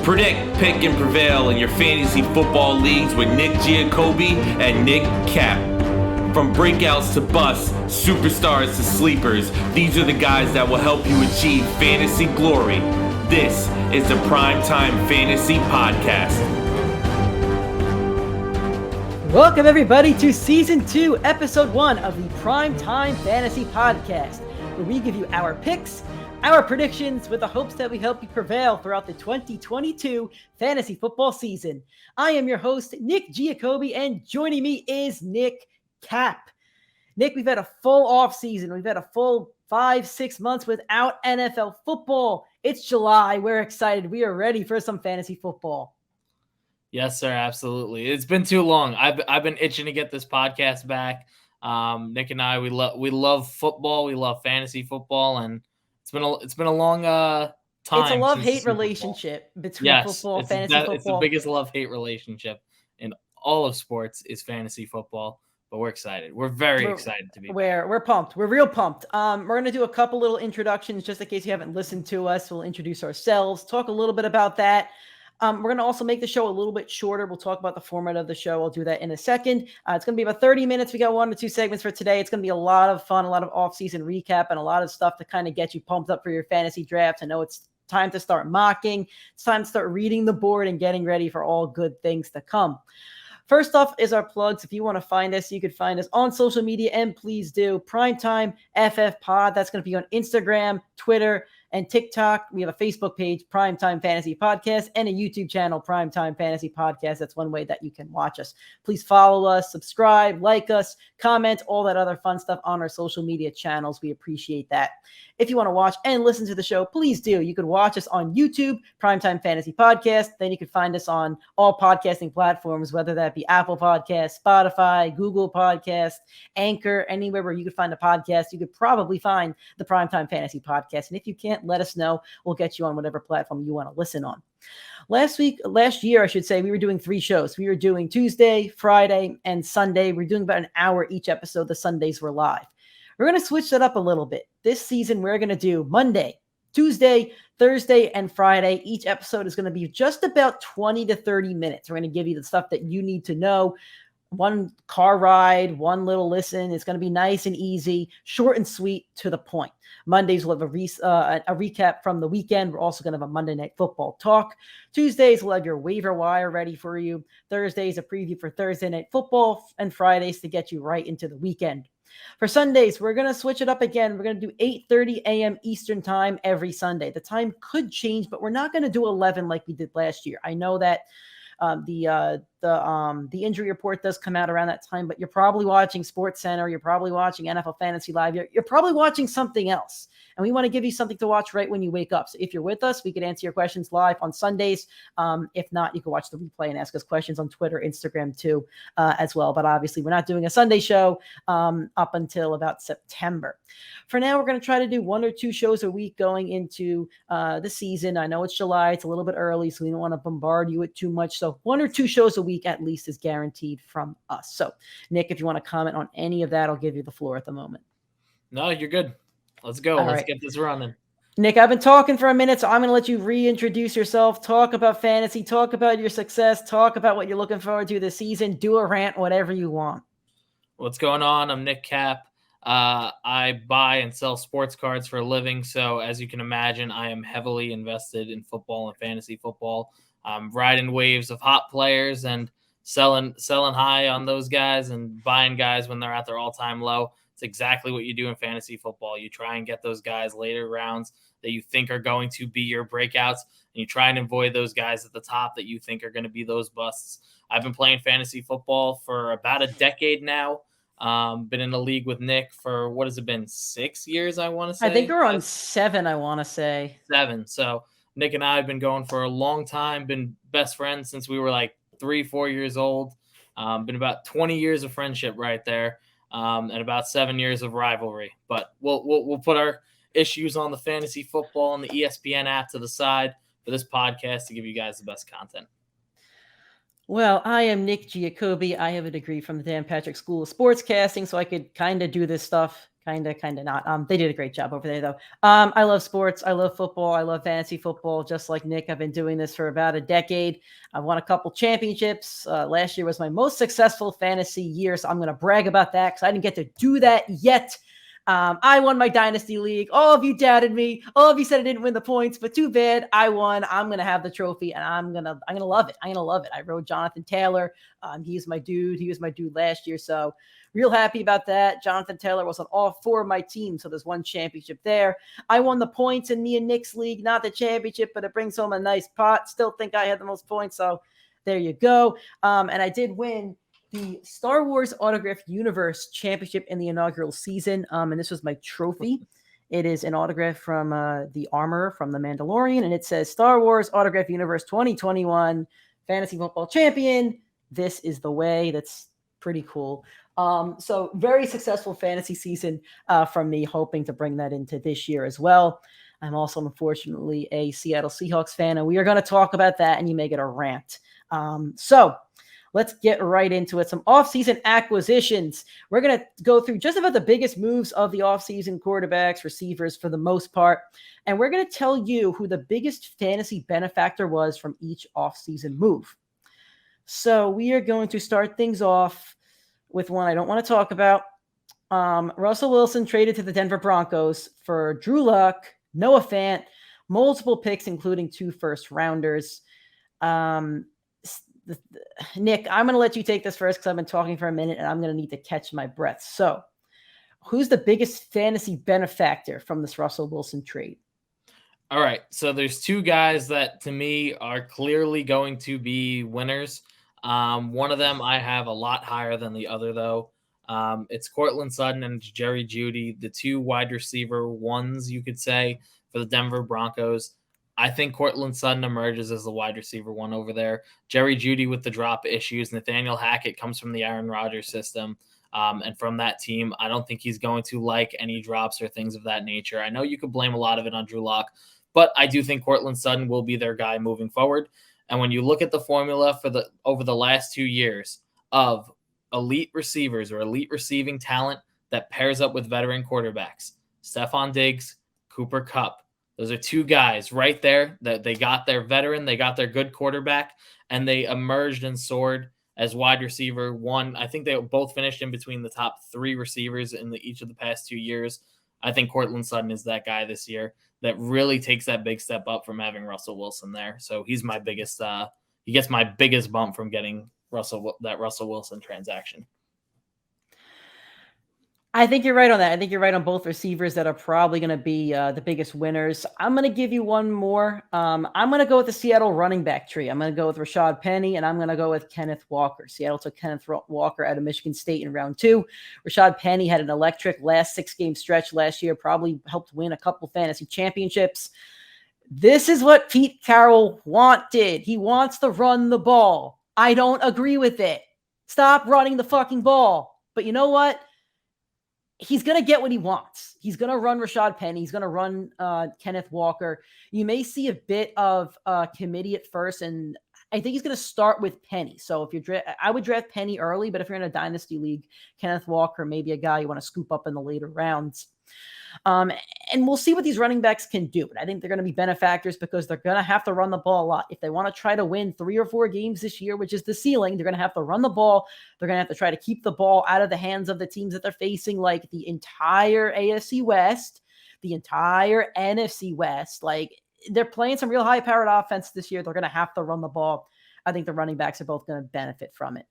Predict, pick, and prevail in your fantasy football leagues with Nick Giacobbe and Nick Cap. From breakouts to busts, superstars to sleepers, these are the guys that will help you achieve fantasy glory. This is the PrimeTime Fantasy Podcast. Welcome everybody to Season 2, Episode 1 of the PrimeTime Fantasy Podcast, where we give you our picks, our predictions, with the hopes that we help you prevail throughout the 2022 fantasy football season. I am your host, Nick Giacobbe, and joining me is Nick Cap. Nick, we've had a full offseason. We've had a full 5-6 months without NFL football. It's July. We're excited. We are ready for some fantasy football. Yes, sir. Absolutely. It's been too long. I've been itching to get this podcast back. Nick and I, we love football. We love fantasy football, and it's been a long time. It's a love-hate relationship between football, fantasy football. It's the biggest love-hate relationship in all of sports is fantasy football. But we're excited. We're very excited to be back. We're pumped. We're real pumped. We're going to do a couple little introductions just in case you haven't listened to us. We'll introduce ourselves, talk a little bit about that. We're going to also make the show a little bit shorter. We'll talk about the format of the show. I'll do that in a second. It's going to be about 30 minutes. We got 1 or 2 segments for today. It's going to be a lot of fun, a lot of off-season recap, and a lot of stuff to kind of get you pumped up for your fantasy drafts. I know it's time to start mocking. It's time to start reading the board and getting ready for all good things to come. First off is our plugs. If you want to find us, you could find us on social media, and please do. PrimeTimeFFPod. That's going to be on Instagram, Twitter, and TikTok. We have a Facebook page, PrimeTime Fantasy Podcast, and a YouTube channel, PrimeTime Fantasy Podcast. That's one way that you can watch us. Please follow us, subscribe, like us, comment, all that other fun stuff on our social media channels. We appreciate that. If you want to watch and listen to the show, please do. You could watch us on YouTube, PrimeTime Fantasy Podcast. Then you can find us on all podcasting platforms, whether that be Apple Podcasts, Spotify, Google Podcasts, Anchor, anywhere where you could find a podcast. You could probably find the PrimeTime Fantasy Podcast. And if you can't, let us know. We'll get you on whatever platform you want to listen on. Last year, I should say, we were doing 3 shows. We were doing Tuesday, Friday, and Sunday. We're doing about an hour each episode. The Sundays were live. We're going to switch that up a little bit. This season, we're going to do Monday, Tuesday, Thursday, and Friday. Each episode is going to be just about 20 to 30 minutes. We're going to give you the stuff that you need to know. One car ride, one little listen. It's going to be nice and easy, short and sweet, to the point. Mondays, we'll have a recap from the weekend. We're also going to have a Monday Night Football talk. Tuesdays, we'll have your waiver wire ready for you. Thursdays, a preview for Thursday Night Football, and Fridays to get you right into the weekend. For Sundays, we're going to switch it up again. We're going to do 8:30 a.m. Eastern time every Sunday. The time could change, but we're not going to do 11 like we did last year. I know that the injury report does come out around that time, but you're probably watching SportsCenter. You're probably watching NFL Fantasy Live. You're probably watching something else. And we want to give you something to watch right when you wake up. So if you're with us, we can answer your questions live on Sundays. If not, you can watch the replay and ask us questions on Twitter, Instagram too, as well. But obviously, we're not doing a Sunday show up until about September. For now, we're going to try to do 1 or 2 shows a week going into the season. I know it's July. It's a little bit early, so we don't want to bombard you with too much. So 1 or 2 shows a week at least is guaranteed from us. So, Nick, if you want to comment on any of that, I'll give you the floor at the moment. No, you're good. Let's go. Let's get this running. Nick, I've been talking for a minute, so I'm going to let you reintroduce yourself, talk about fantasy, talk about your success, talk about what you're looking forward to this season, do a rant, whatever you want. What's going on? I'm Nick Cap. I buy and sell sports cards for a living, so as you can imagine, I am heavily invested in football and fantasy football. I'm riding waves of hot players and selling high on those guys and buying guys when they're at their all-time low. It's exactly what you do in fantasy football. You try and get those guys later rounds that you think are going to be your breakouts, and you try and avoid those guys at the top that you think are going to be those busts. I've been playing fantasy football for about a decade now. Been in a league with Nick for, what has it been, 6 years, I want to say? I think we're on 7, I want to say. 7. So Nick and I have been going for a long time, been best friends since we were like 3-4 years old. Been about 20 years of friendship right there. And about 7 years of rivalry. But we'll put our issues on the fantasy football and the ESPN app to the side for this podcast to give you guys the best content. Well, I am Nick Giacobbe. I have a degree from the Dan Patrick School of Sportscasting, so I could kind of do this stuff Kind of not. They did a great job over there, though. I love sports. I love football. I love fantasy football. Just like Nick, I've been doing this for about a decade. I've won a couple championships. Last year was my most successful fantasy year, so I'm going to brag about that because I didn't get to do that yet. I won my dynasty league. All of you doubted me. All of you said I didn't win the points, but too bad. I won. I'm gonna have the trophy, and I'm gonna love it. I'm gonna love it. I rode Jonathan Taylor. He's my dude. He was my dude last year, so real happy about that. Jonathan Taylor was on all 4 of my teams, so there's one championship there. I won the points in me and Nick's league, not the championship, but it brings home a nice pot. Still think I had the most points, so there you go. And I did win the Star Wars Autograph Universe Championship in the inaugural season. And this was my trophy. It is an autograph from the armor from The Mandalorian, and it says Star Wars Autograph Universe 2021 Fantasy Football Champion. This is the way. That's pretty cool. So very successful fantasy season from me, hoping to bring that into this year as well. I'm also, unfortunately, a Seattle Seahawks fan, and we are going to talk about that, and you may get a rant. So let's get right into it. Some offseason acquisitions. We're going to go through just about the biggest moves of the offseason, quarterbacks, receivers for the most part. And we're going to tell you who the biggest fantasy benefactor was from each offseason move. So we are going to start things off with one I don't want to talk about. Russell Wilson traded to the Denver Broncos for Drew Luck, Noah Fant, multiple picks, including 2 first-rounders. Nick, I'm going to let you take this first because I've been talking for a minute and I'm going to need to catch my breath. So, who's the biggest fantasy benefactor from this Russell Wilson trade? All right. So, there's 2 guys that to me are clearly going to be winners. One of them I have a lot higher than the other, though. It's Courtland Sutton and Jerry Jeudy, the 2 wide receiver ones, you could say, for the Denver Broncos. I think Courtland Sutton emerges as the wide receiver 1 over there. Jerry Jeudy with the drop issues. Nathaniel Hackett comes from the Aaron Rodgers system. And from that team, I don't think he's going to like any drops or things of that nature. I know you could blame a lot of it on Drew Lock, but I do think Courtland Sutton will be their guy moving forward. And when you look at the formula for over the last 2 years of elite receivers or elite receiving talent that pairs up with veteran quarterbacks, Stephon Diggs, Cooper Kupp, those are 2 guys right there that they got their veteran, they got their good quarterback, and they emerged and soared as wide receiver 1. I think they both finished in between the top 3 receivers in each of the past 2 years. I think Courtland Sutton is that guy this year that really takes that big step up from having Russell Wilson there. So he's my biggest, he gets my biggest bump from getting that Russell Wilson transaction. I think you're right on that. I think you're right on both receivers that are probably going to be the biggest winners. I'm going to give you one more. I'm going to go with the Seattle running back tree. I'm going to go with Rashad Penny, and I'm going to go with Kenneth Walker. Seattle took Kenneth Walker out of Michigan State in round 2. Rashad Penny had an electric last 6-game stretch last year, probably helped win a couple fantasy championships. This is what Pete Carroll wanted. He wants to run the ball. I don't agree with it. Stop running the fucking ball. But you know what? He's going to get what he wants. He's going to run Rashad Penny. He's going to run Kenneth Walker. You may see a bit of committee at first, and I think he's going to start with Penny. So if you're I would draft Penny early, but if you're in a dynasty league, Kenneth Walker may be a guy you want to scoop up in the later rounds. And we'll see what these running backs can do. But I think they're going to be benefactors because they're going to have to run the ball a lot. If they want to try to win 3 or 4 games this year, which is the ceiling, they're going to have to run the ball. They're going to have to try to keep the ball out of the hands of the teams that they're facing, like the entire AFC West, the entire NFC West. Like, they're playing some real high-powered offense this year. They're going to have to run the ball. I think the running backs are both going to benefit from it.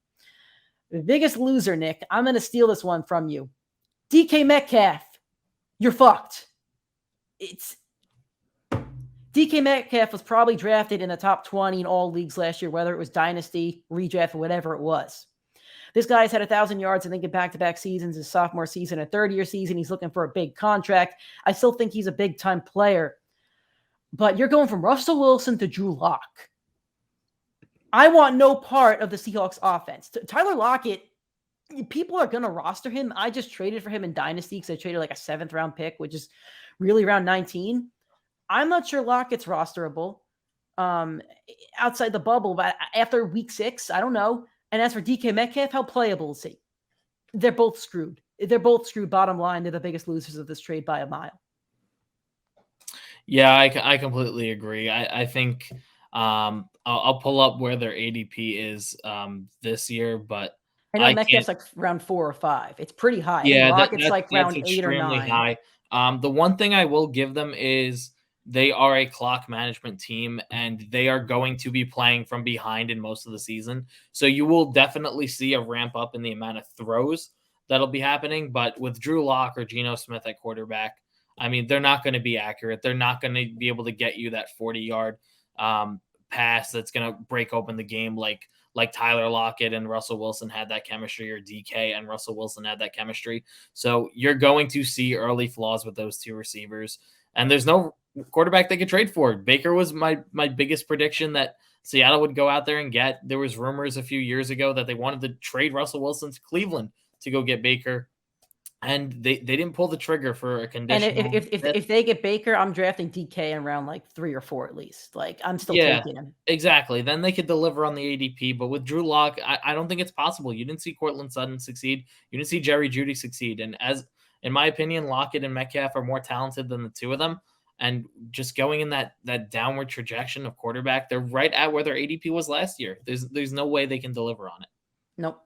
The biggest loser, Nick, I'm going to steal this one from you. DK Metcalf. You're fucked. DK Metcalf was probably drafted in the top 20 in all leagues last year, whether it was dynasty, redraft, or whatever it was. This guy's had 1,000 yards, I think, in back-to-back seasons, his sophomore season, a third-year season. He's looking for a big contract. I still think he's a big-time player. But you're going from Russell Wilson to Drew Lock. I want no part of the Seahawks offense. Tyler Lockett, people are going to roster him. I just traded for him in Dynasty because I traded like a 7th-round pick, which is really around 19. I'm not sure Lockett's rosterable outside the bubble, but after week 6, I don't know. And as for DK Metcalf, how playable is he? They're both screwed. they're both screwed. Bottom line, they're the biggest losers of this trade by a mile. Yeah, I completely agree. I think I'll pull up where their ADP is this year, but I know I Metcalf's can't. like round 4 or 5. It's pretty high. I think Yeah, Lockett's like that's round 8 or extremely 9. high. The one thing I will give them is they are a clock management team, and they are going to be playing from behind in most of the season. So you will definitely see a ramp up in the amount of throws that'll be happening. But with Drew Lock or Geno Smith at quarterback, I mean, they're not going to be accurate. They're not going to be able to get you that 40-yard pass that's going to break open the game like Tyler Lockett and Russell Wilson had that chemistry, or DK and Russell Wilson had that chemistry. So you're going to see early flaws with those two receivers. And there's no quarterback they could trade for. Baker was my biggest prediction that Seattle would go out there and get. There was rumors a few years ago that they wanted to trade Russell Wilson to Cleveland to go get Baker. And they didn't pull the trigger for a conditional. And if they get Baker, I'm drafting DK in round like 3 or 4 at least. Like, I'm still taking him. Exactly. Then they could deliver on the ADP. But with Drew Lock, I don't think it's possible. You didn't see Cortland Sutton succeed. You didn't see Jerry Jeudy succeed. And in my opinion, Lockett and Metcalf are more talented than the two of them. And just going in that downward trajectory of quarterback, they're right at where their ADP was last year. There's no way they can deliver on it. Nope.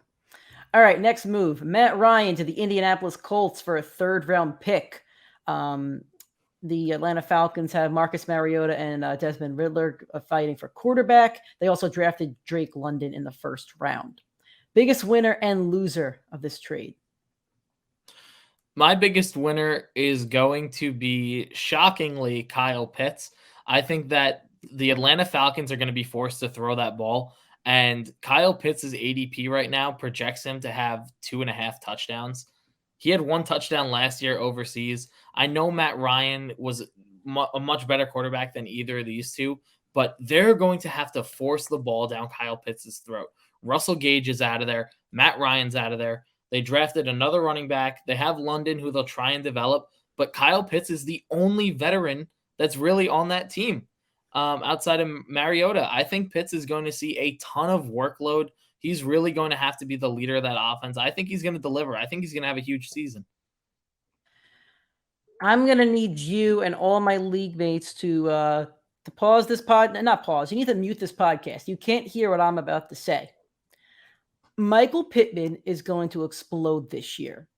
All right, next move. Matt Ryan to the Indianapolis Colts for a 3rd-round pick. The Atlanta Falcons have Marcus Mariota and Desmond Ridder fighting for quarterback. They also drafted Drake London in the 1st round. Biggest winner and loser of this trade? My biggest winner is going to be, shockingly, Kyle Pitts. I think that the Atlanta Falcons are going to be forced to throw that ball. And Kyle Pitts' ADP right now projects him to have 2.5 touchdowns. He had 1 touchdown last year overseas. I know Matt Ryan was a much better quarterback than either of these two, but they're going to have to force the ball down Kyle Pitts' throat. Russell Gage is out of there. Matt Ryan's out of there. They drafted another running back. They have London, who they'll try and develop, but Kyle Pitts is the only veteran that's really on that team. Outside of Mariota, I think Pitts is going to see a ton of workload. He's really going to have to be the leader of that offense. I think he's going to deliver. I think he's going to have a huge season. I'm going to need you and all my league mates to pause this pod. Not pause. You need to mute this podcast. You can't hear what I'm about to say. Michael Pittman is going to explode this year.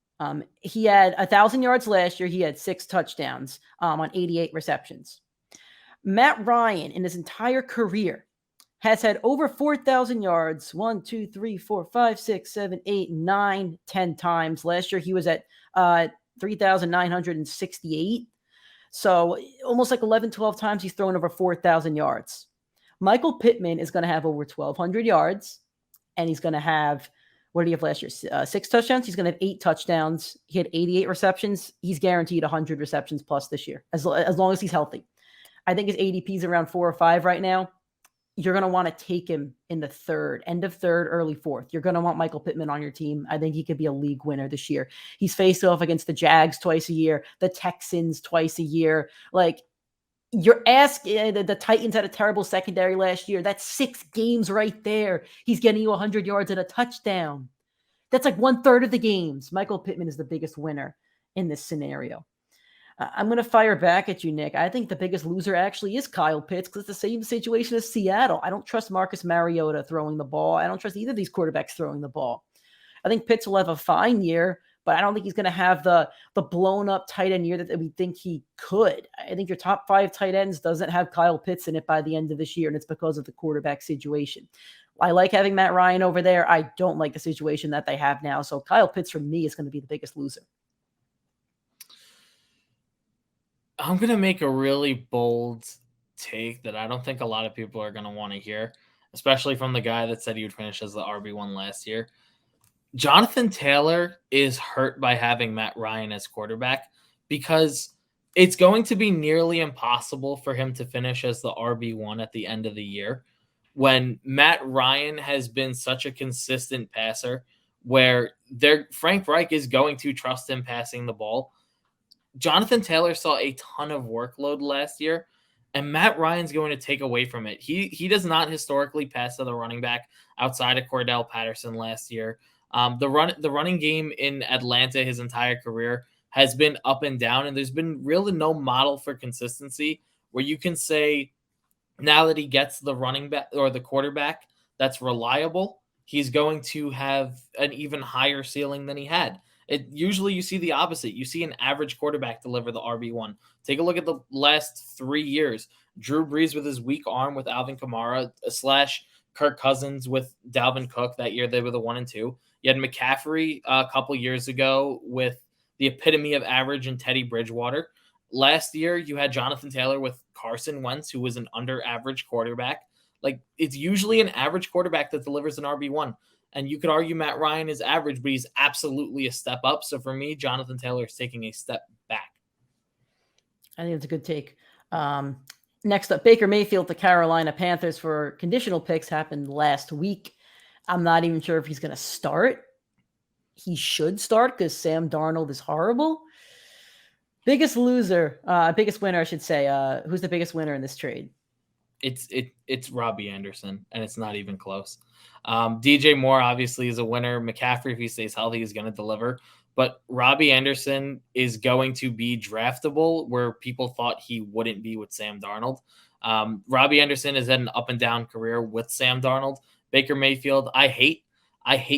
He had 1,000 yards last year. He had 6 touchdowns on 88 receptions. Matt Ryan, in his entire career, has had over 4,000 yards 1, 2, 3, 4, 5, 6, 7, 8, 9, 10 times. Last year, he was at 3,968. So almost like 11, 12 times he's thrown over 4,000 yards. Michael Pittman is going to have over 1,200 yards, and he's going to have, what did he have last year? 6 touchdowns. He's going to have 8 touchdowns. He had 88 receptions. He's guaranteed 100 receptions plus this year, as long as he's healthy. I think his ADP is around 4 or 5 right now. You're going to want to take him in the 3rd, end of 3rd, early 4th. You're going to want Michael Pittman on your team. I think he could be a league winner this year. He's faced off against the Jags twice a year, the Texans twice a year. Like, you're asking, the Titans had a terrible secondary last year. That's 6 games right there. He's getting you 100 yards and a touchdown. That's like 1/3 of the games. Michael Pittman is the biggest winner in this scenario. I'm going to fire back at you, Nick. I think the biggest loser actually is Kyle Pitts, because it's the same situation as Seattle. I don't trust Marcus Mariota throwing the ball. I don't trust either of these quarterbacks throwing the ball. I think Pitts will have a fine year, but I don't think he's going to have the blown up tight end year that we think he could. I think your top 5 tight ends doesn't have Kyle Pitts in it by the end of this year, and it's because of the quarterback situation. I like having Matt Ryan over there. I don't like the situation that they have now. So Kyle Pitts, for me, is going to be the biggest loser. I'm going to make a really bold take that I don't think a lot of people are going to want to hear, especially from the guy that said he would finish as the RB1 last year. Jonathan Taylor is hurt by having Matt Ryan as quarterback, because it's going to be nearly impossible for him to finish as the RB1 at the end of the year when Matt Ryan has been such a consistent passer where Frank Reich is going to trust him passing the ball. Jonathan Taylor saw a ton of workload last year, and Matt Ryan's going to take away from it. He does not historically pass to the running back outside of Cordell Patterson last year. The running game in Atlanta his entire career has been up and down, and there's been really no model for consistency where you can say now that he gets the running back or the quarterback that's reliable, he's going to have an even higher ceiling than he had. Usually you see the opposite. You see an average quarterback deliver the RB1. Take a look at the last 3 years. Drew Brees with his weak arm with Alvin Kamara / Kirk Cousins with Dalvin Cook. That year they were the 1 and 2. You had McCaffrey a couple years ago with the epitome of average and Teddy Bridgewater. Last year, you had Jonathan Taylor with Carson Wentz, who was an under-average quarterback. Like, it's usually an average quarterback that delivers an RB1. And you could argue Matt Ryan is average, but he's absolutely a step up. So for me, Jonathan Taylor is taking a step back. I think it's a good take. Next up, Baker Mayfield, the Carolina Panthers for conditional picks happened last week. I'm not even sure if he's going to start. He should start because Sam Darnold is horrible. Biggest winner, I should say. Who's the biggest winner in this trade? It's Robbie Anderson, and it's not even close. DJ Moore obviously is a winner. McCaffrey, if he stays healthy, is going to deliver. But Robbie Anderson is going to be draftable where people thought he wouldn't be with Sam Darnold. Robbie Anderson has had an up and down career with Sam Darnold. Baker Mayfield, I hate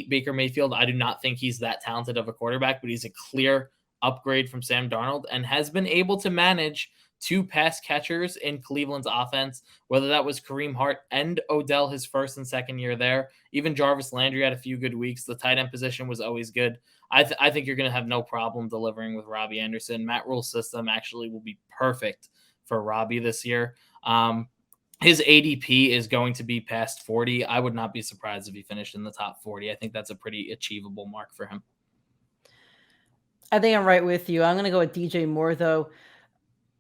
Baker Mayfield. I do not think he's that talented of a quarterback, but he's a clear upgrade from Sam Darnold and has been able to manage 2 pass catchers in Cleveland's offense, whether that was Kareem Hart and Odell his first and second year there. Even Jarvis Landry had a few good weeks. The tight end position was always good. I think you're going to have no problem delivering with Robbie Anderson. Matt Rule's system actually will be perfect for Robbie this year. His ADP is going to be past 40. I would not be surprised if he finished in the top 40. I think that's a pretty achievable mark for him. I think I'm right with you. I'm going to go with DJ Moore, though.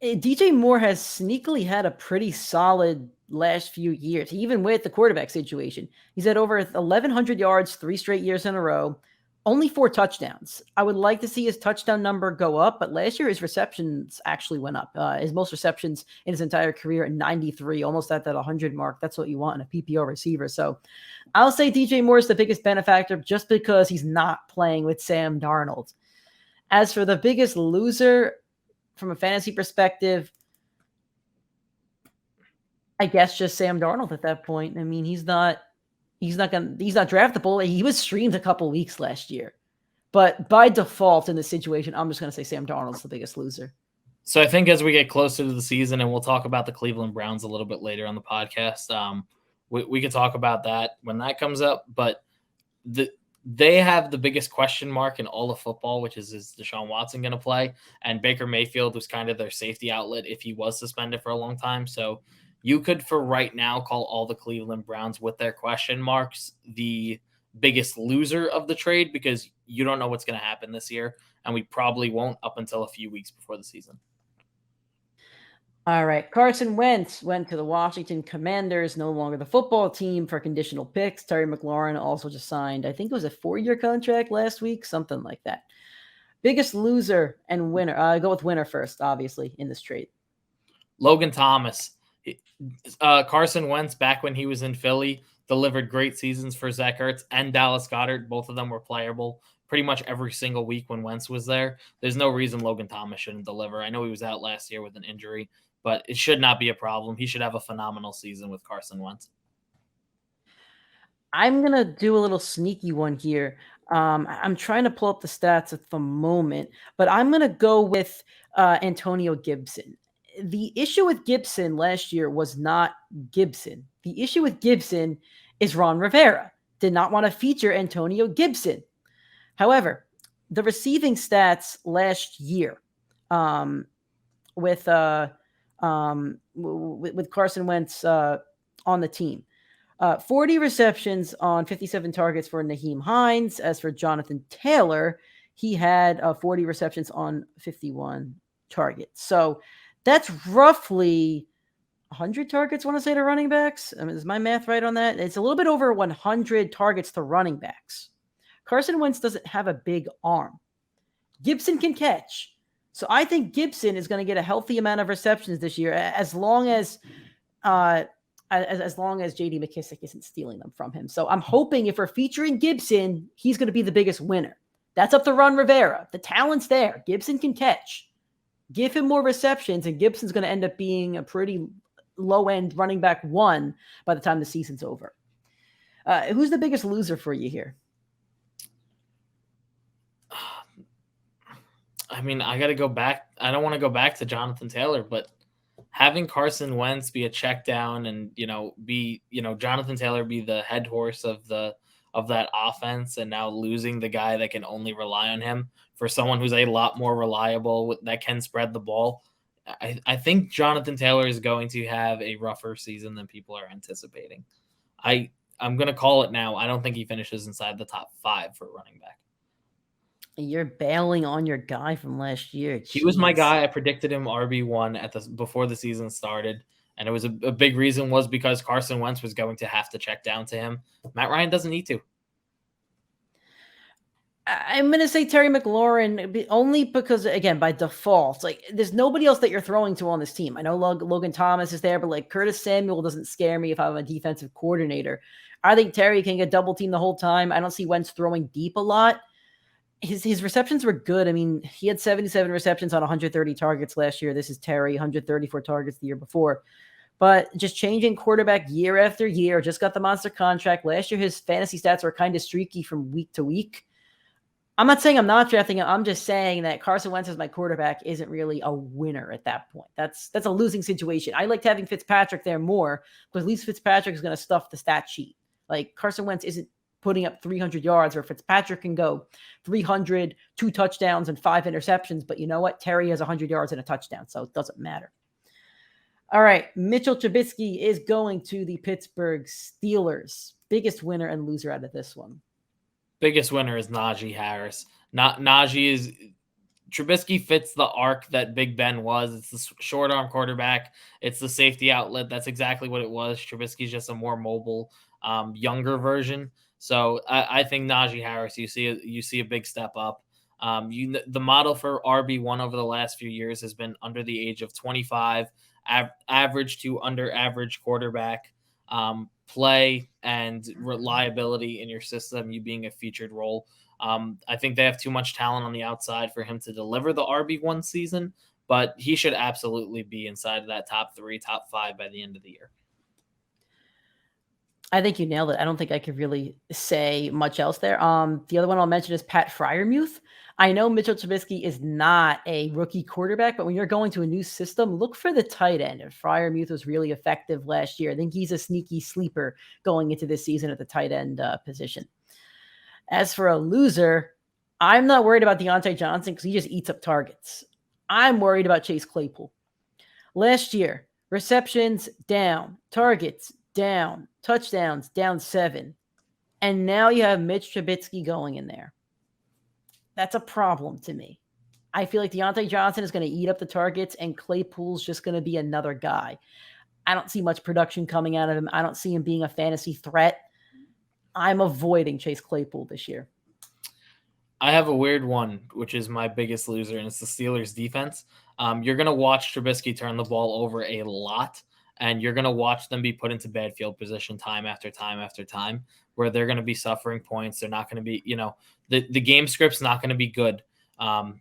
DJ Moore has sneakily had a pretty solid last few years, even with the quarterback situation. He's had over 1,100 yards 3 straight years in a row, only 4 touchdowns. I would like to see his touchdown number go up, but last year his receptions actually went up. His most receptions in his entire career at 93, almost at that 100 mark. That's what you want in a PPR receiver. So I'll say DJ Moore is the biggest benefactor just because he's not playing with Sam Darnold. As for the biggest loser from a fantasy perspective, I guess just Sam Darnold at that point. I mean, he's not draftable. He was streamed a couple weeks last year, but by default in this situation, I'm just going to say Sam Darnold's the biggest loser. So I think as we get closer to the season, and we'll talk about the Cleveland Browns a little bit later on the podcast, we could talk about that when that comes up, but they have the biggest question mark in all of football, which is Deshaun Watson going to play? And Baker Mayfield was kind of their safety outlet if he was suspended for a long time. So you could, for right now, call all the Cleveland Browns with their question marks the biggest loser of the trade because you don't know what's going to happen this year. And we probably won't up until a few weeks before the season. All right. Carson Wentz went to the Washington Commanders, no longer the football team, for conditional picks. Terry McLaurin also just signed, I think it was a 4-year contract last week, something like that. Biggest loser and winner. I go with winner first, obviously, in this trade. Logan Thomas. Carson Wentz, back when he was in Philly, delivered great seasons for Zach Ertz and Dallas Goedert. Both of them were playable pretty much every single week when Wentz was there. There's no reason Logan Thomas shouldn't deliver. I know he was out last year with an injury, but it should not be a problem. He should have a phenomenal season with Carson Wentz. I'm going to do a little sneaky one here. I'm trying to pull up the stats at the moment, but I'm going to go with Antonio Gibson. The issue with Gibson last year was not Gibson. The issue with Gibson is Ron Rivera did not want to feature Antonio Gibson. However, the receiving stats last year with Carson Wentz on the team, 40 receptions on 57 targets for Nyheim Hines. As for Jonathan Taylor, he had 40 receptions on 51 targets. So that's roughly 100 targets, I want to say, to running backs. I mean, is my math right on that? It's a little bit over 100 targets to running backs. Carson Wentz doesn't have a big arm. Gibson can catch. So I think Gibson is going to get a healthy amount of receptions this year, as long as as long as J.D. McKissick isn't stealing them from him. So I'm hoping if we're featuring Gibson, he's going to be the biggest winner. That's up to Ron Rivera. The talent's there. Gibson can catch. Give him more receptions, and Gibson's going to end up being a pretty low-end running back 1 by the time the season's over. Who's the biggest loser for you here? I mean, I got to go back. I don't want to go back to Jonathan Taylor, but having Carson Wentz be a check down and, Jonathan Taylor be the head horse of that offense, and now losing the guy that can only rely on him for someone who's a lot more reliable that can spread the ball. I think Jonathan Taylor is going to have a rougher season than people are anticipating. I'm going to call it now. I don't think he finishes inside the top 5 for running back. You're bailing on your guy from last year. Jeez. He was my guy. I predicted him RB1 before the season started. And it was a big reason was because Carson Wentz was going to have to check down to him. Matt Ryan doesn't need to. I'm going to say Terry McLaurin only because, again, by default, there's nobody else that you're throwing to on this team. I know Logan Thomas is there, but Curtis Samuel doesn't scare me if I'm a defensive coordinator. I think Terry can get double teamed the whole time. I don't see Wentz throwing deep a lot. His receptions were good. I mean, he had 77 receptions on 130 targets last year. This is Terry, 134 targets the year before. But just changing quarterback year after year, just got the monster contract. Last year, his fantasy stats were kind of streaky from week to week. I'm not saying I'm not drafting him. I'm just saying that Carson Wentz as my quarterback isn't really a winner at that point. That's a losing situation. I liked having Fitzpatrick there more because at least Fitzpatrick is going to stuff the stat sheet. Carson Wentz isn't putting up 300 yards, or Fitzpatrick can go 300, 2 touchdowns and 5 interceptions. But you know what? Terry has 100 yards and a touchdown, so it doesn't matter. All right. Mitchell Trubisky is going to the Pittsburgh Steelers. Biggest winner and loser out of this one. Biggest winner is Najee Harris. Trubisky fits the arc that Big Ben was. It's the short arm quarterback. It's the safety outlet. That's exactly what it was. Trubisky's just a more mobile, younger version. So I think Najee Harris, you see a big step up. The model for RB1 over the last few years has been under the age of 25, average to under average quarterback play and reliability in your system, you being a featured role. I think they have too much talent on the outside for him to deliver the RB1 season, but he should absolutely be inside of that top 3, top 5 by the end of the year. I think you nailed it. I don't think I could really say much else there. The other one I'll mention is Pat Freiermuth. I know Mitchell Trubisky is not a rookie quarterback, but when you're going to a new system, look for the tight end. And Freiermuth was really effective last year. I think he's a sneaky sleeper going into this season at the tight end position. As for a loser, I'm not worried about Deontay Johnson because he just eats up targets. I'm worried about Chase Claypool. Last year, receptions down, targets down, touchdowns down 7. And now you have Mitch Trubisky going in there. That's a problem to me. I feel like Deontay Johnson is going to eat up the targets and Claypool's just going to be another guy. I don't see much production coming out of him. I don't see him being a fantasy threat. I'm avoiding Chase Claypool this year. I have a weird one, which is my biggest loser, and it's the Steelers defense. You're going to watch Trubisky turn the ball over a lot, and you're going to watch them be put into bad field position time after time after time, where they're going to be suffering points. They're not going to be, the game script's not going to be good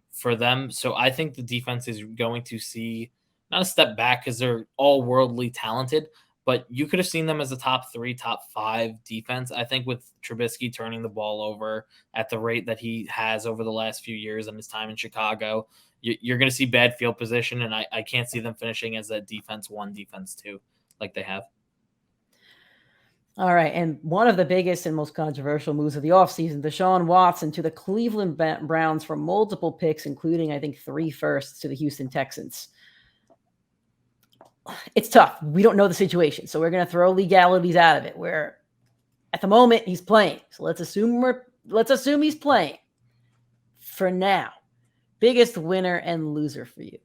for them. So I think the defense is going to see not a step back because they're all worldly talented, but you could have seen them as a top 3, top 5 defense. I think with Trubisky turning the ball over at the rate that he has over the last few years and his time in Chicago, you're going to see bad field position, and I can't see them finishing as a defense 1, defense 2 like they have. All right, and one of the biggest and most controversial moves of the offseason, Deshaun Watson to the Cleveland Browns for multiple picks, including, I think, 3 firsts to the Houston Texans. It's tough. We don't know the situation, so we're going to throw legalities out of it, where at the moment he's playing. So let's assume he's playing for now. Biggest winner and loser for you?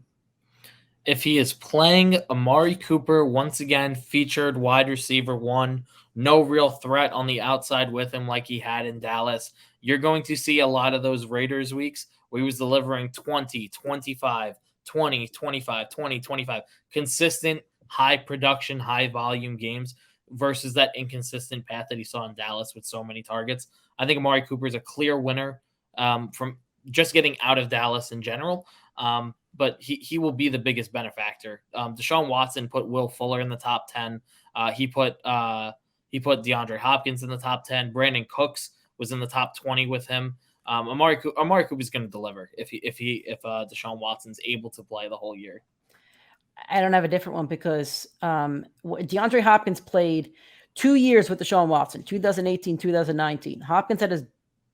If he is playing, Amari Cooper, once again, featured wide receiver 1, no real threat on the outside with him like he had in Dallas. You're going to see a lot of those Raiders weeks where he was delivering 20, 25, 20, 25, 20, 25. Consistent high production, high volume games versus that inconsistent path that he saw in Dallas with so many targets. I think Amari Cooper is a clear winner from just getting out of Dallas in general. But he will be the biggest benefactor. Deshaun Watson put Will Fuller in the top 10. He put DeAndre Hopkins in the top 10. Brandon Cooks was in the top 20 with him. Amari Cooper is going to deliver if Deshaun Watson's able to play the whole year. I don't have a different one because DeAndre Hopkins played 2 years with Deshaun Watson, 2018, 2019. Hopkins had his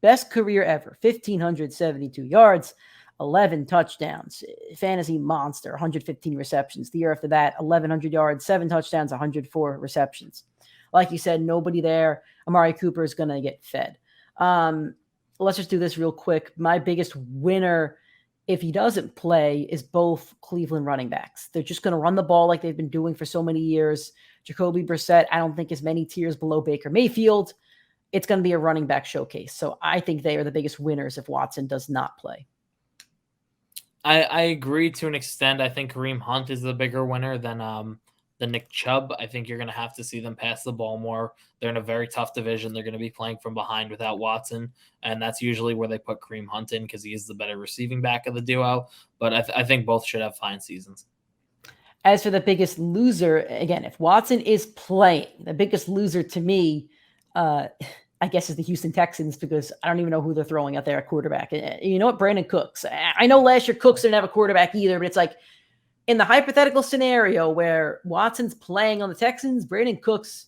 best career ever, 1,572 yards, 11 touchdowns, fantasy monster, 115 receptions. The year after that, 1,100 yards, 7 touchdowns, 104 receptions. Like you said, nobody there. Amari Cooper is going to get fed. Let's just do this real quick. My biggest winner, if he doesn't play, is both Cleveland running backs. They're just going to run the ball like they've been doing for so many years. Jacoby Brissett, I don't think is many tiers below Baker Mayfield. It's going to be a running back showcase. So I think they are the biggest winners if Watson does not play. I agree to an extent. I think Kareem Hunt is the bigger winner than Nick Chubb. I think you're going to have to see them pass the ball more. They're in a very tough division. They're going to be playing from behind without Watson, and that's usually where they put Kareem Hunt in because he is the better receiving back of the duo. But I think both should have fine seasons. As for the biggest loser, again, if Watson is playing, the biggest loser to me, I guess, is the Houston Texans because I don't even know who they're throwing out there at quarterback. You know what? Brandon Cooks. I know last year Cooks didn't have a quarterback either, but it's like in the hypothetical scenario where Watson's playing on the Texans, Brandon Cooks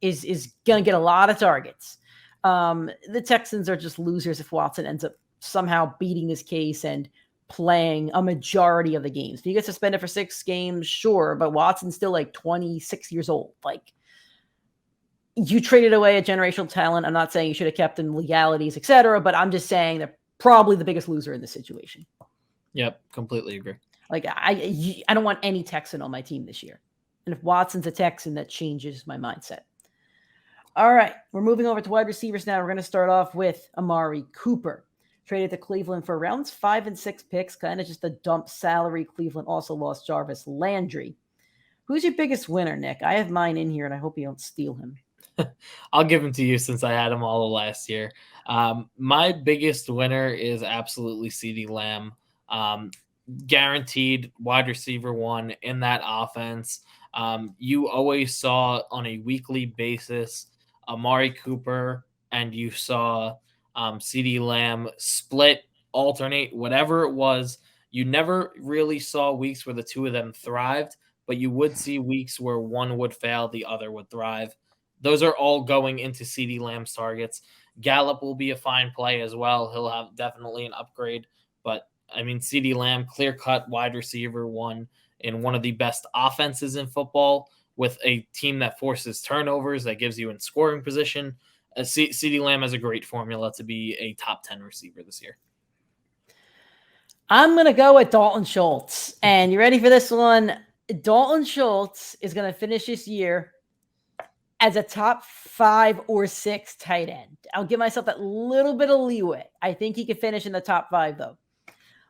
is going to get a lot of targets. The Texans are just losers if Watson ends up somehow beating this case and playing a majority of the games. If he gets suspended for 6 games, sure, but Watson's still like 26 years old. Like, you traded away a generational talent. I'm not saying you should have kept him, legalities, etc., but I'm just saying they're probably the biggest loser in this situation. Yep, completely agree. Like, I don't want any Texan on my team this year. And if Watson's a Texan, that changes my mindset. All right, we're moving over to wide receivers now. We're going to start off with Amari Cooper. Traded to Cleveland for rounds 5 and 6 picks, kind of just a dump salary. Cleveland also lost Jarvis Landry. Who's your biggest winner, Nick? I have mine in here, and I hope you don't steal him. I'll give him to you since I had him all last year. My biggest winner is absolutely CeeDee Lamb. Guaranteed wide receiver 1 in that offense. You always saw on a weekly basis Amari Cooper and you saw CeeDee Lamb split, alternate, whatever it was. You never really saw weeks where the two of them thrived, but you would see weeks where one would fail, the other would thrive. Those are all going into CeeDee Lamb's targets. Gallup will be a fine play as well. He'll have definitely an upgrade. But, I mean, CeeDee Lamb, clear-cut wide receiver 1 in one of the best offenses in football with a team that forces turnovers, that gives you in scoring position. CeeDee Lamb has a great formula to be a top 10 receiver this year. I'm going to go with Dalton Schultz. And you ready for this one? Dalton Schultz is going to finish this year as a top 5 or 6 tight end. I'll give myself that little bit of leeway. I think he could finish in the top 5, though.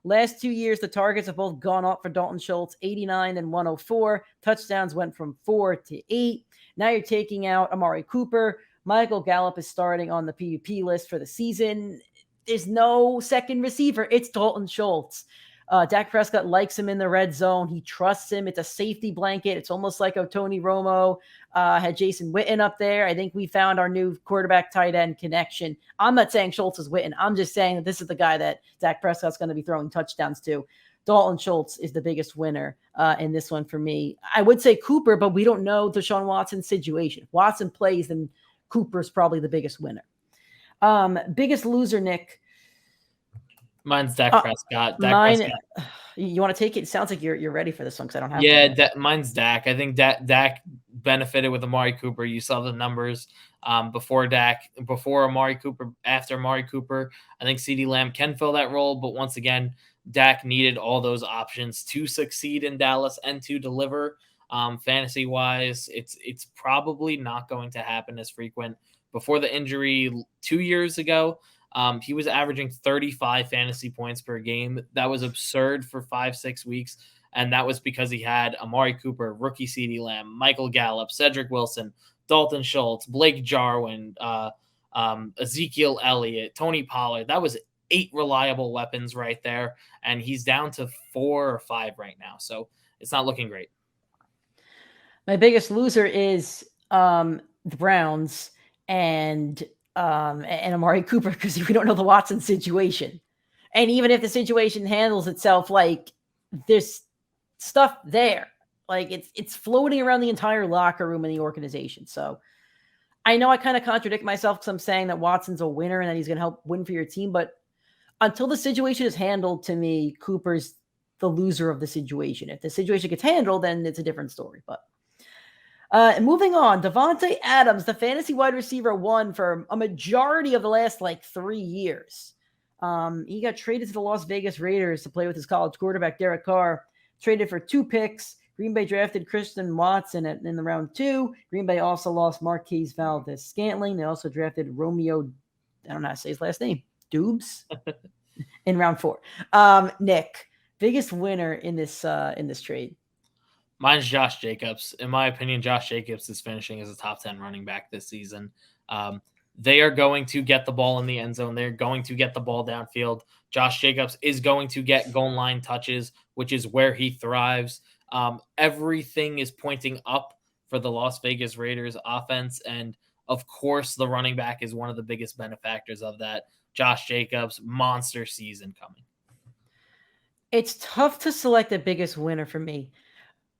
Last 2 years, the targets have both gone up for Dalton Schultz, 89 and 104. Touchdowns went from 4 to 8. Now you're taking out Amari Cooper. Michael Gallup is starting on the PUP list for the season. There's no second receiver. It's Dalton Schultz. Dak Prescott likes him in the red zone. He trusts him. It's a safety blanket. It's almost like Tony Romo had Jason Witten up there. I think we found our new quarterback tight end connection. I'm not saying Schultz is Witten. I'm just saying that this is the guy that Dak Prescott's going to be throwing touchdowns to. Dalton Schultz is the biggest winner in this one for me. I would say Cooper, but we don't know Deshaun Watson's situation. If Watson plays, then Cooper's probably the biggest winner. Biggest loser, Nick. Mine's Dak Prescott. Prescott. You want to take it? It sounds like you're ready for this one because I don't have. Yeah, mine's Dak. I think Dak benefited with Amari Cooper. You saw the numbers before Amari Cooper, after Amari Cooper. I think CeeDee Lamb can fill that role, but once again, Dak needed all those options to succeed in Dallas and to deliver. Fantasy wise, it's probably not going to happen as frequent. Before the injury 2 years ago, he was averaging 35 fantasy points per game. That was absurd for 5-6 weeks. And that was because he had Amari Cooper, rookie CeeDee Lamb, Michael Gallup, Cedric Wilson, Dalton Schultz, Blake Jarwin, Ezekiel Elliott, Tony Pollard. That was 8 reliable weapons right there. And he's down to 4 or 5 right now. So it's not looking great. My biggest loser is the Browns and Amari Cooper, because we don't know the Watson situation. And even if the situation handles itself, like, there's stuff there. Like, it's floating around the entire locker room in the organization. So I know I kind of contradict myself because I'm saying that Watson's a winner and that he's going to help win for your team. But until the situation is handled, to me, Cooper's the loser of the situation. If the situation gets handled, then it's a different story. But moving on, Davante Adams, the fantasy wide receiver 1 for a majority of the last 3 years. He got traded to the Las Vegas Raiders to play with his college quarterback, Derek Carr. Traded for 2 picks. Green Bay drafted Christian Watson in the round 2. Green Bay also lost Marquise Valdez-Scantling. They also drafted Romeo, I don't know how to say his last name, Dubes, in round 4. Nick, biggest winner in this trade? Mine's Josh Jacobs. In my opinion, Josh Jacobs is finishing as a top 10 running back this season. They are going to get the ball in the end zone. They're going to get the ball downfield. Josh Jacobs is going to get goal line touches, which is where he thrives. Everything is pointing up for the Las Vegas Raiders offense. And of course, the running back is one of the biggest benefactors of that. Josh Jacobs, monster season coming. It's tough to select the biggest winner for me,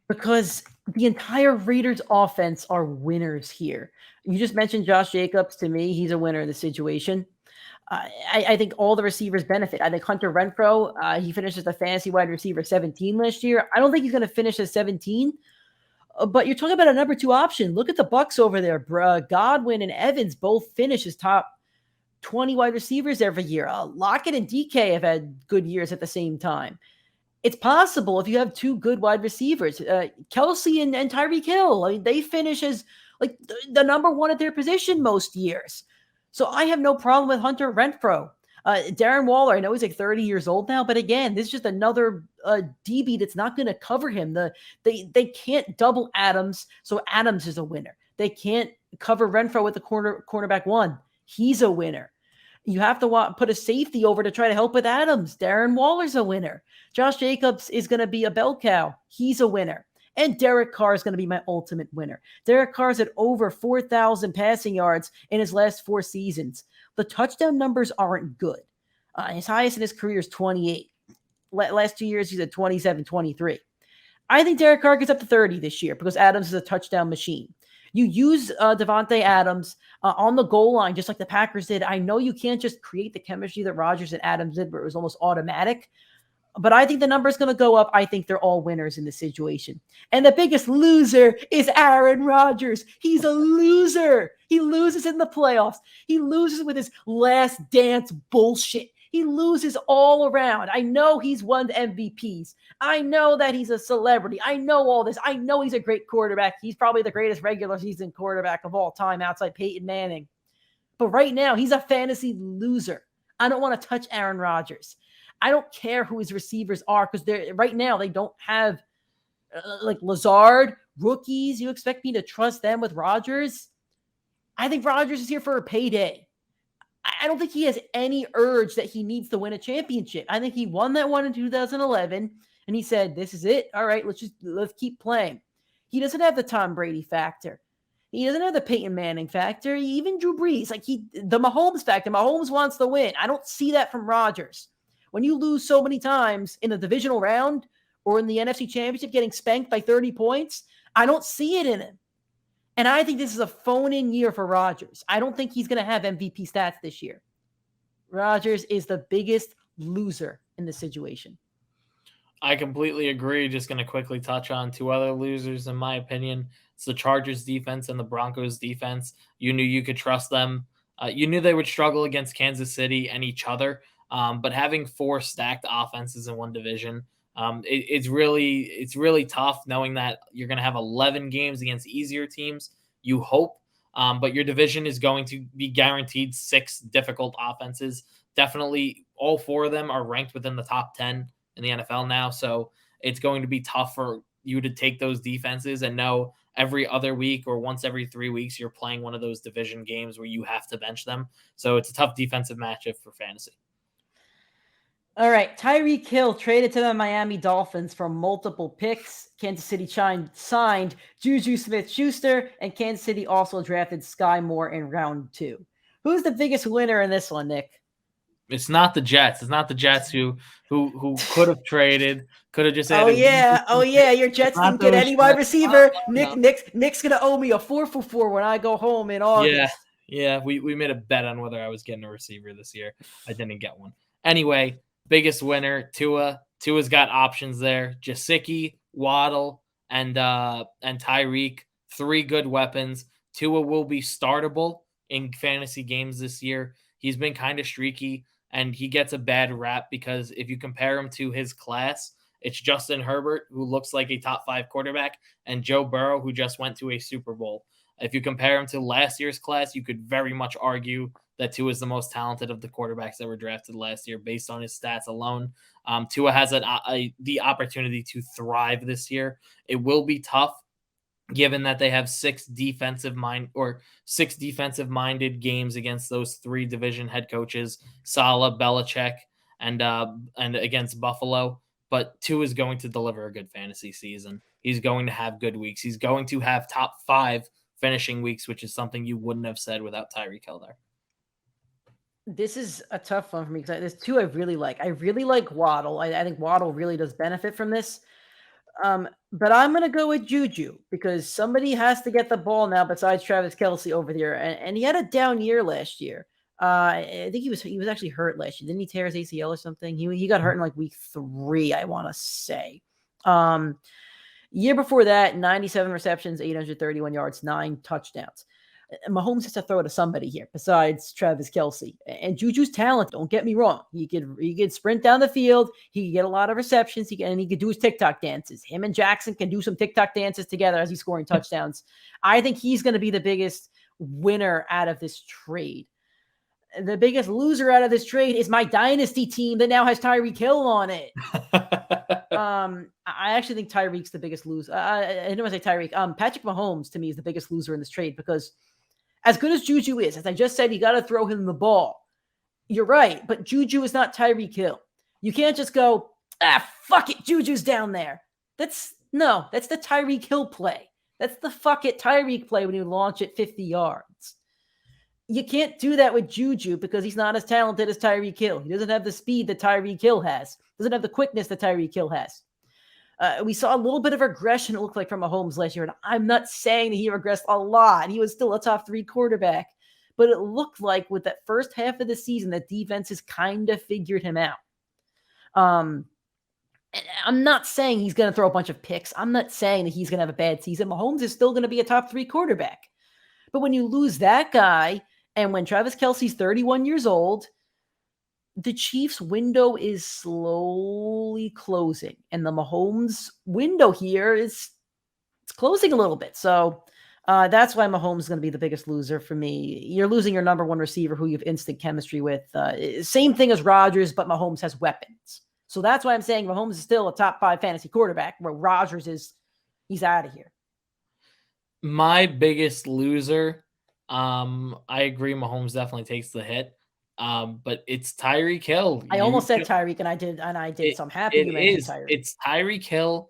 because the entire Raiders offense are winners here. You just mentioned Josh Jacobs. To me, he's a winner in the situation. I think all the receivers benefit. I think Hunter Renfrow, he finished as the fantasy wide receiver 17 last year. I don't think he's going to finish as 17, but you're talking about a number 2 option. Look at the Bucs over there. Godwin and Evans both finish as top 20 wide receivers every year. Lockett and DK have had good years at the same time. It's possible if you have 2 good wide receivers. Kelsey and Tyreek Hill, they finish as the number 1 at their position most years. So I have no problem with Hunter Renfrow. Darren Waller, I know he's 30 years old now, but again, this is just another DB that's not going to cover him. They can't double Adams, so Adams is a winner. They can't cover Renfrow with the cornerback 1. He's a winner. You have to put a safety over to try to help with Adams. Darren Waller's a winner. Josh Jacobs is going to be a bell cow. He's a winner. And Derek Carr is going to be my ultimate winner. Derek Carr's at over 4,000 passing yards in his last 4 seasons. The touchdown numbers aren't good. His highest in his career is 28. Last 2 years, he's at 27, 23. I think Derek Carr gets up to 30 this year because Adams is a touchdown machine. You use Davante Adams on the goal line, just like the Packers did. I know you can't just create the chemistry that Rodgers and Adams did, where it was almost automatic. But I think the number is going to go up. I think they're all winners in this situation. And the biggest loser is Aaron Rodgers. He's a loser. He loses in the playoffs. He loses with his last dance bullshit. He loses all around. I know he's won MVPs. I know that he's a celebrity. I know all this. I know he's a great quarterback. He's probably the greatest regular season quarterback of all time outside Peyton Manning. But right now, he's a fantasy loser. I don't want to touch Aaron Rodgers. I don't care who his receivers are, because right now they don't have Lazard, rookies. You expect me to trust them with Rodgers? I think Rodgers is here for a payday. I don't think he has any urge that he needs to win a championship. I think he won that one in 2011, and he said, "This is it. All right, let's keep playing." He doesn't have the Tom Brady factor. He doesn't have the Peyton Manning factor. Even Drew Brees, the Mahomes factor. Mahomes wants to win. I don't see that from Rodgers. When you lose so many times in the divisional round or in the NFC Championship getting spanked by 30 points, I don't see it in him. And I think this is a phone-in year for Rodgers. I don't think he's going to have MVP stats this year. Rodgers is the biggest loser in this situation. I completely agree. Just going to quickly touch on 2 other losers, in my opinion. It's the Chargers defense and the Broncos defense. You knew you could trust them. You knew they would struggle against Kansas City and each other. But having 4 stacked offenses in one division, it's really tough knowing that you're going to have 11 games against easier teams. You hope, but your division is going to be guaranteed 6 difficult offenses. Definitely all 4 of them are ranked within the top 10 in the NFL now. So it's going to be tough for you to take those defenses and know every other week or once every 3 weeks you're playing one of those division games where you have to bench them. So it's a tough defensive matchup for fantasy. All right, Tyreek Hill traded to the Miami Dolphins for multiple picks. Kansas City signed Juju Smith-Schuster, and Kansas City also drafted Sky Moore in round 2. Who's the biggest winner in this one, Nick? It's not the Jets. It's not the Jets who could have traded, could have just added. Oh yeah. Your Jets didn't get any wide receiver. Nick's gonna owe me a 4 for 4 when I go home in August. Yeah. We made a bet on whether I was getting a receiver this year. I didn't get one. Anyway, biggest winner, Tua. Tua's got options there. Gesicki, Waddle, and Tyreek. 3 good weapons. Tua will be startable in fantasy games this year. He's been kind of streaky, and he gets a bad rap because if you compare him to his class, it's Justin Herbert, who looks like a top 5 quarterback, and Joe Burrow, who just went to a Super Bowl. If you compare him to last year's class, you could very much argue that Tua is the most talented of the quarterbacks that were drafted last year based on his stats alone. Tua has the opportunity to thrive this year. It will be tough, given that they have 6 defensive-minded games against those 3 division head coaches, Saleh, Belichick, and against Buffalo. But Tua is going to deliver a good fantasy season. He's going to have good weeks. He's going to have top 5 finishing weeks, which is something you wouldn't have said without Tyreek Hill there. This is a tough one for me because there's 2 I really like. I really like Waddle. I think Waddle really does benefit from this. But I'm going to go with Juju because somebody has to get the ball now besides Travis Kelce over there. And he had a down year last year. I think he was actually hurt last year. Didn't he tear his ACL or something? He got hurt in like week 3, I want to say. Year before that, 97 receptions, 831 yards, 9 touchdowns. Mahomes has to throw to somebody here besides Travis Kelce. And Juju's talent, don't get me wrong. He could sprint down the field. He could get a lot of receptions. He could do his TikTok dances. Him and Jackson can do some TikTok dances together as he's scoring touchdowns. I think he's going to be the biggest winner out of this trade. The biggest loser out of this trade is my dynasty team that now has Tyreek Hill on it. I actually think Tyreek's the biggest loser. I didn't want to say Tyreek. Patrick Mahomes, to me, is the biggest loser in this trade because as good as Juju is, as I just said, you got to throw him the ball. You're right, but Juju is not Tyreek Hill. You can't just go, fuck it, Juju's down there. That's the Tyreek Hill play. That's the fuck it Tyreek play when you launch it 50 yards. You can't do that with Juju because he's not as talented as Tyreek Hill. He doesn't have the speed that Tyreek Hill has. Doesn't have the quickness that Tyreek Hill has. We saw a little bit of regression, it looked like, from Mahomes last year. And I'm not saying that he regressed a lot. He was still a top 3 quarterback. But it looked like with that first half of the season, that defenses kind of figured him out. I'm not saying he's going to throw a bunch of picks. I'm not saying that he's going to have a bad season. Mahomes is still going to be a top 3 quarterback. But when you lose that guy, and when Travis Kelce's 31 years old, the Chiefs' window is slowly closing. And the Mahomes window here it's closing a little bit. So that's why Mahomes is going to be the biggest loser for me. You're losing your number 1 receiver who you have instant chemistry with. Same thing as Rodgers, but Mahomes has weapons. So that's why I'm saying Mahomes is still a top 5 fantasy quarterback, where Rodgers he's out of here. My biggest loser, I agree, Mahomes definitely takes the hit. But it's Tyreek Hill. I almost said Tyreek, and I did. So I'm happy you mentioned Tyreek. It's Tyreek Hill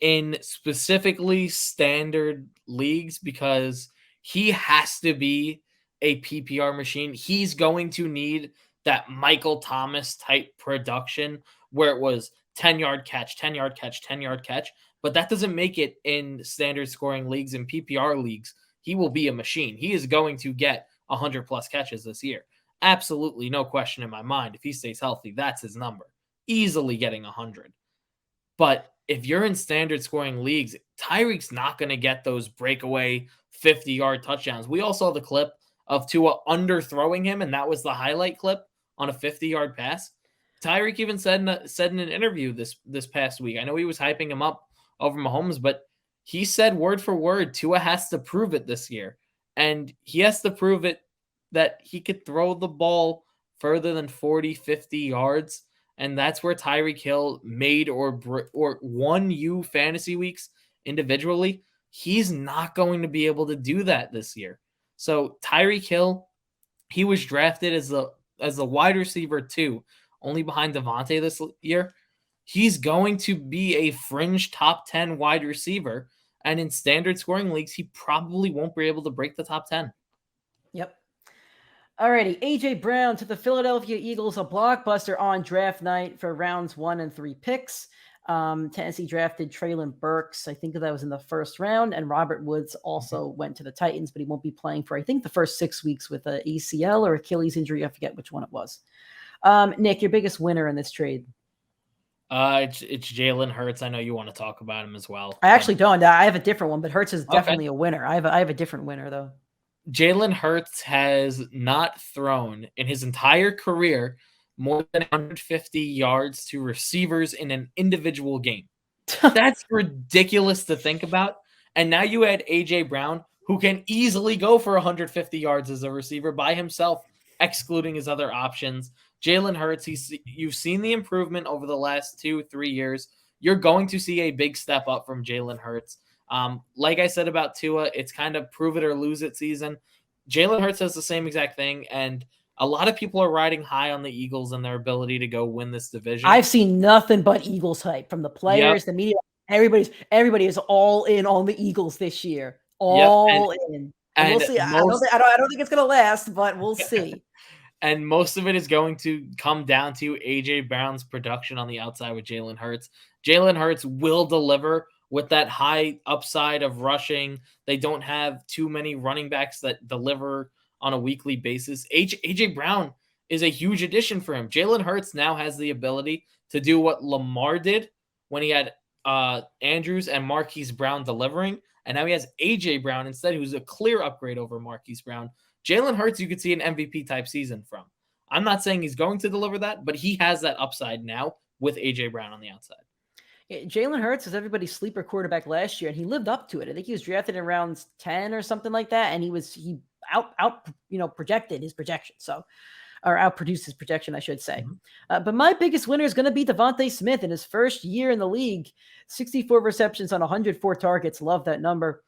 in specifically standard leagues because he has to be a PPR machine. He's going to need that Michael Thomas type production where it was 10-yard catch, 10-yard catch, 10-yard catch. But that doesn't make it in standard scoring leagues and PPR leagues. He will be a machine. He is going to get 100+ catches this year. Absolutely no question in my mind. If he stays healthy, that's his number. Easily getting 100. But if you're in standard scoring leagues, Tyreek's not going to get those breakaway 50-yard touchdowns. We all saw the clip of Tua underthrowing him, and that was the highlight clip on a 50-yard pass. Tyreek even said in an interview this past week, I know he was hyping him up over Mahomes, but he said word for word, Tua has to prove it this year. And he has to prove it that he could throw the ball further than 40, 50 yards. And that's where Tyreek Hill made or won you fantasy weeks individually. He's not going to be able to do that this year. So Tyreek Hill, he was drafted as a wide receiver 2, only behind Davante this year. He's going to be a fringe top 10 wide receiver. And in standard scoring leagues, he probably won't be able to break the top 10. Yep. Alrighty, A.J. Brown to the Philadelphia Eagles, a blockbuster on draft night for rounds 1 and 3 picks. Tennessee drafted Treylon Burks. I think that was in the first round. And Robert Woods also went to the Titans, but he won't be playing for, I think, the first 6 weeks with an ACL or Achilles injury. I forget which one it was. Nick, your biggest winner in this trade? It's Jalen Hurts. I know you want to talk about him as well. I actually don't. I have a different one, but Hurts is definitely a winner. I have a different winner, though. Jalen Hurts has not thrown in his entire career more than 150 yards to receivers in an individual game. That's ridiculous to think about. And now you add A.J. Brown, who can easily go for 150 yards as a receiver by himself, excluding his other options. Jalen Hurts, you've seen the improvement over the last 2-3 years. You're going to see a big step up from Jalen Hurts. Like I said about Tua, it's kind of prove it or lose it season. Jalen Hurts does the same exact thing, and a lot of people are riding high on the Eagles and their ability to go win this division. I've seen nothing but Eagles hype from the players, the media. Everybody is all in on the Eagles this year. All in. And we'll see. I don't think it's going to last, but we'll see. And most of it is going to come down to A.J. Brown's production on the outside with Jalen Hurts. Jalen Hurts will deliver with that high upside of rushing. They don't have too many running backs that deliver on a weekly basis. A.J. Brown is a huge addition for him. Jalen Hurts now has the ability to do what Lamar did when he had Andrews and Marquise Brown delivering, and now he has A.J. Brown instead, who's a clear upgrade over Marquise Brown. Jalen Hurts, you could see an MVP-type season from. I'm not saying he's going to deliver that, but he has that upside now with A.J. Brown on the outside. Jalen Hurts was everybody's sleeper quarterback last year, and he lived up to it. I think he was drafted in rounds 10 or something like that, and he out projected his projection, or outproduced his projection, I should say. But my biggest winner is going to be Davante Smith in his first year in the league. 64 receptions on 104 targets. Love that number.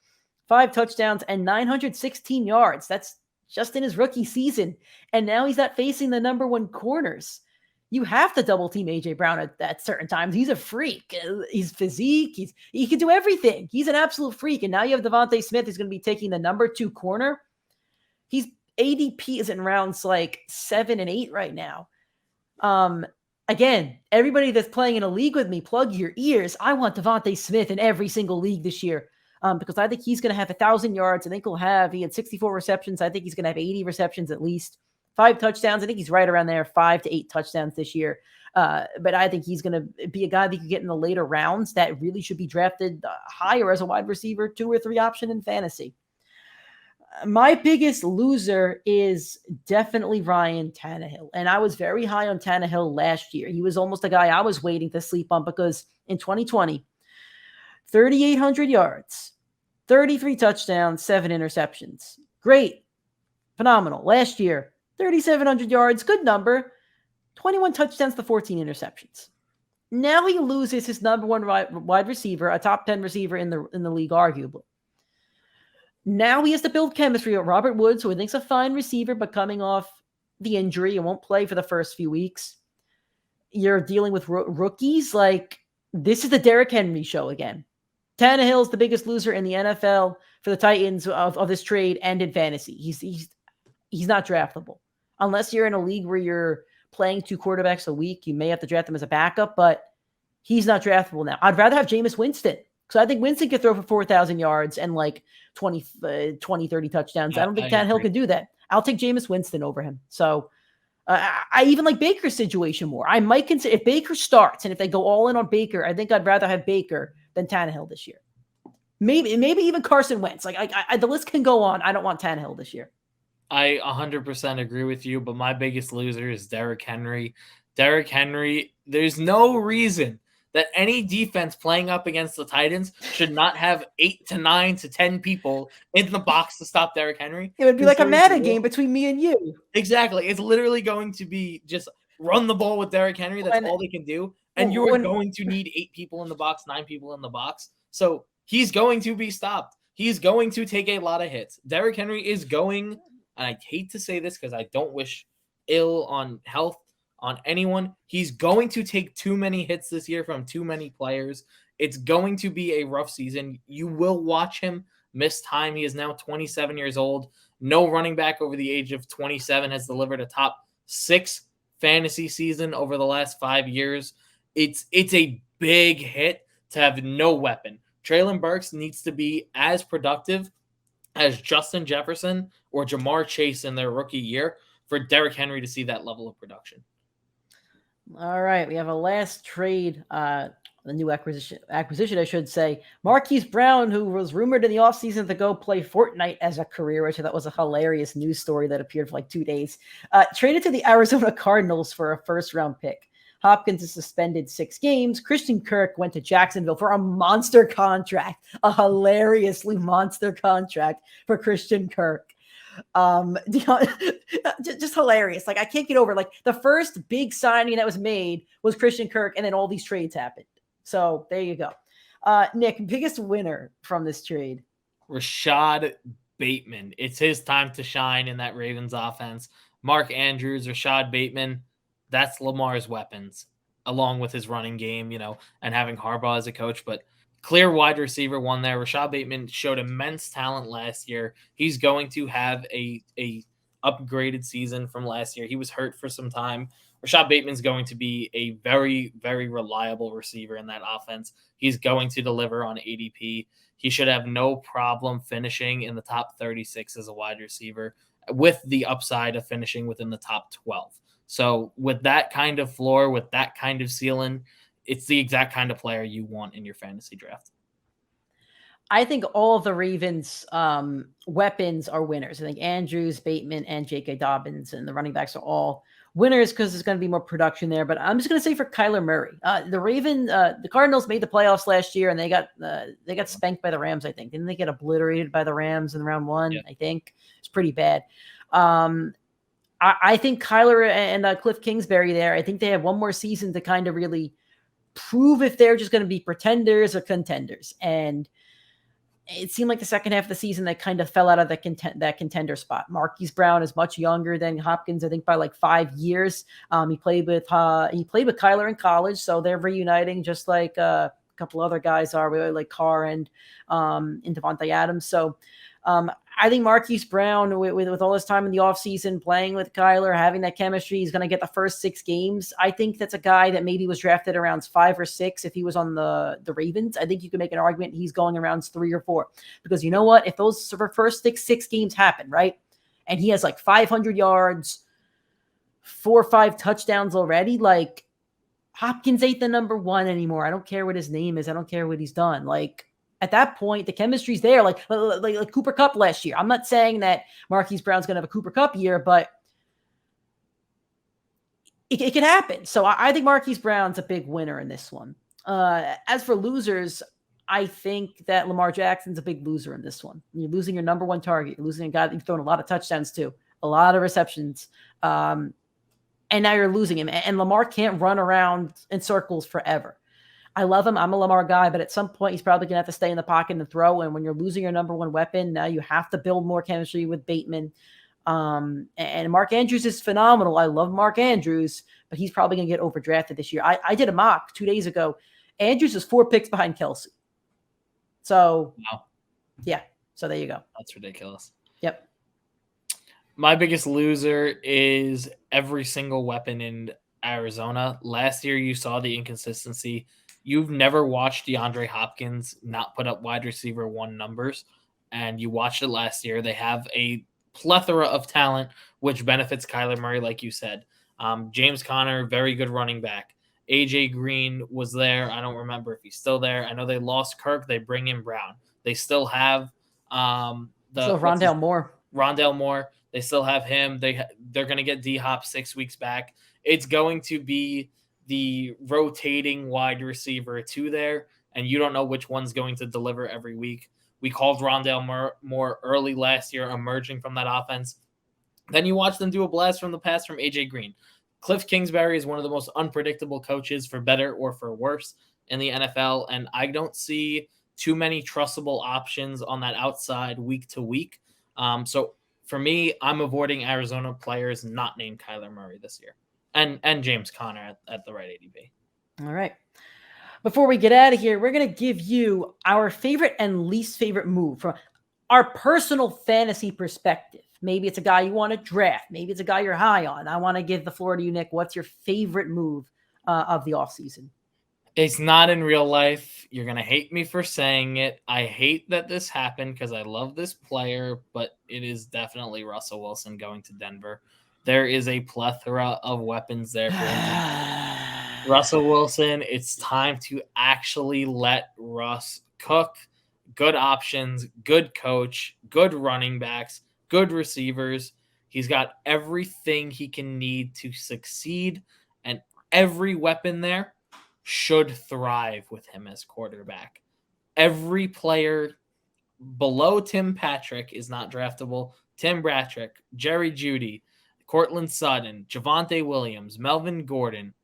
5 touchdowns and 916 yards. That's just in his rookie season. And now he's not facing the number 1 corners. You have to double team A.J. Brown at certain times. He's a freak. He's physique. He can do everything. He's an absolute freak. And now you have Davante Smith who's going to be taking the number 2 corner. He's ADP is in rounds like 7 and 8 right now. Again, everybody that's playing in a league with me, plug your ears. I want Davante Smith in every single league this year. Because I think he's going to have 1,000 yards. I think he had 64 receptions. I think he's going to have 80 receptions at least. 5 touchdowns. I think he's right around there, 5 to 8 touchdowns this year. But I think he's going to be a guy that you can get in the later rounds that really should be drafted higher as a wide receiver, 2 or 3 option in fantasy. My biggest loser is definitely Ryan Tannehill. And I was very high on Tannehill last year. He was almost a guy I was waiting to sleep on because in 2020, 3,800 yards, 33 touchdowns, 7 interceptions. Great. Phenomenal. Last year, 3,700 yards, good number, 21 touchdowns to 14 interceptions. Now he loses his number 1 wide receiver, a top 10 receiver in the league, arguably. Now he has to build chemistry with Robert Woods, who I think is a fine receiver, but coming off the injury and won't play for the first few weeks. You're dealing with rookies. Like, this is the Derrick Henry show again. Tannehill's the biggest loser in the NFL for the Titans of this trade and in fantasy. He's not draftable. Unless you're in a league where you're playing 2 quarterbacks a week, you may have to draft him as a backup, but he's not draftable now. I'd rather have Jameis Winston. So I think Winston could throw for 4,000 yards and like 20, 30 touchdowns. Yeah, I don't think Tannehill can do that. I'll take Jameis Winston over him. So I even like Baker's situation more. I might consider if Baker starts and if they go all in on Baker, I think I'd rather have Baker than Tannehill this year. Maybe even Carson Wentz. Like the list can go on. I don't want Tannehill this year. I 100% agree with you, but my biggest loser is Derrick Henry. Derrick Henry, there's no reason that any defense playing up against the Titans should not have 8 to 9 to 10 people in the box to stop Derrick Henry. It would be like a Madden game between me and you. Exactly. It's literally going to be just run the ball with Derrick Henry. That's all they can do. And you are going to need 8 people in the box, 9 people in the box. So he's going to be stopped. He's going to take a lot of hits. Derrick Henry is going, and I hate to say this because I don't wish ill on health on anyone. He's going to take too many hits this year from too many players. It's going to be a rough season. You will watch him miss time. He is now 27 years old. No running back over the age of 27 has delivered a top 6 fantasy season over the last 5 years. It's a big hit to have no weapon. Treylon Burks needs to be as productive as Justin Jefferson or Jamar Chase in their rookie year for Derrick Henry to see that level of production. All right, we have a last trade, the new acquisition, I should say. Marquise Brown, who was rumored in the offseason to go play Fortnite as a career, which I thought was a hilarious news story that appeared for like 2 days, traded to the Arizona Cardinals for a first-round pick. Hopkins is suspended 6 games. Christian Kirk went to Jacksonville for a monster contract, a hilariously monster contract for Christian Kirk. Just hilarious. Like, I can't get over, like, the first big signing that was made was Christian Kirk, and then all these trades happened. So there you go. Nick, biggest winner from this trade? Rashad Bateman. It's his time to shine in that Ravens offense. Mark Andrews, Rashad Bateman, that's Lamar's weapons, along with his running game, and having Harbaugh as a coach. But clear wide receiver one there. Rashad Bateman showed immense talent last year. He's going to have a upgraded season from last year. He was hurt for some time. Rashad Bateman's going to be a very, very reliable receiver in that offense. He's going to deliver on ADP. He should have no problem finishing in the top 36 as a wide receiver, with the upside of finishing within the top 12. So with that kind of floor, with that kind of ceiling, it's the exact kind of player you want in your fantasy draft. I think all of the Ravens' weapons are winners. I think Andrews, Bateman, and J.K. Dobbins and the running backs are all winners because there's going to be more production there. But I'm just going to say for Kyler Murray, the Cardinals made the playoffs last year and they got spanked by the Rams. I think didn't they get obliterated by the Rams in round 1? Yeah. I think it's pretty bad. I think Kyler and Cliff Kingsbury there, I think they have one more season to kind of really prove if they're just going to be pretenders or contenders. And it seemed like the second half of the season they kind of fell out of that contender spot. Marquise Brown is much younger than Hopkins, I think by like 5 years. He played with Kyler in college, so they're reuniting just like a couple other guys are, really, like Carr and Davante Adams. So I think Marquise Brown, with all his time in the offseason, playing with Kyler, having that chemistry, he's going to get the first 6 games. I think that's a guy that maybe was drafted around 5 or 6 if he was on the Ravens. I think you can make an argument he's going around 3 or 4. Because you know what? If those first 6 games happen, right, and he has like 500 yards, 4 or 5 touchdowns already, like, Hopkins ain't the number 1 anymore. I don't care what his name is. I don't care what he's done. Like, at that point, the chemistry's there, like Cooper Kupp last year. I'm not saying that Marquise Brown's going to have a Cooper Kupp year, but it can happen. So I think Marquise Brown's a big winner in this one. As for losers, I think that Lamar Jackson's a big loser in this one. You're losing your number 1 target. You're losing a guy that you've thrown a lot of touchdowns to, a lot of receptions. And now you're losing him. And Lamar can't run around in circles forever. I love him. I'm a Lamar guy, but at some point he's probably going to have to stay in the pocket and throw. And when you're losing your number 1 weapon, now you have to build more chemistry with Bateman. And Mark Andrews is phenomenal. I love Mark Andrews, but he's probably going to get overdrafted this year. I did a mock 2 days ago. Andrews is 4 picks behind Kelsey. So, wow. Yeah. So there you go. That's ridiculous. Yep. My biggest loser is every single weapon in Arizona. Last year, you saw the inconsistency. You've never watched DeAndre Hopkins not put up wide receiver 1 numbers, and you watched it last year. They have a plethora of talent, which benefits Kyler Murray, like you said. James Conner, very good running back. AJ Green was there. I don't remember if he's still there. I know they lost Kirk. They bring in Brown. They still have Rondale Moore. Rondale Moore. They still have him. They're going to get D-Hop 6 weeks back. It's going to be the rotating wide receiver 2 there, and you don't know which one's going to deliver every week. We called Rondale Moore early last year, emerging from that offense. Then you watch them do a blast from the pass from AJ Green. Cliff Kingsbury is one of the most unpredictable coaches, for better or for worse, in the NFL, and I don't see too many trustable options on that outside week to week. So for me, I'm avoiding Arizona players not named Kyler Murray this year, and James Conner at the right ADP. All right. Before we get out of here, we're going to give you our favorite and least favorite move from our personal fantasy perspective. Maybe it's a guy you want to draft. Maybe it's a guy you're high on. I want to give the floor to you, Nick. What's your favorite move of the offseason? It's not in real life. You're going to hate me for saying it. I hate that this happened because I love this player, but it is definitely Russell Wilson going to Denver. There is a plethora of weapons there for him. Russell Wilson, it's time to actually let Russ cook. Good options, good coach, good running backs, good receivers. He's got everything he can need to succeed, and every weapon there should thrive with him as quarterback. Every player below Tim Patrick is not draftable. Tim Bradtrick, Jerry Jeudy, Cortland Sutton, Javonte Williams, Melvin Gordon,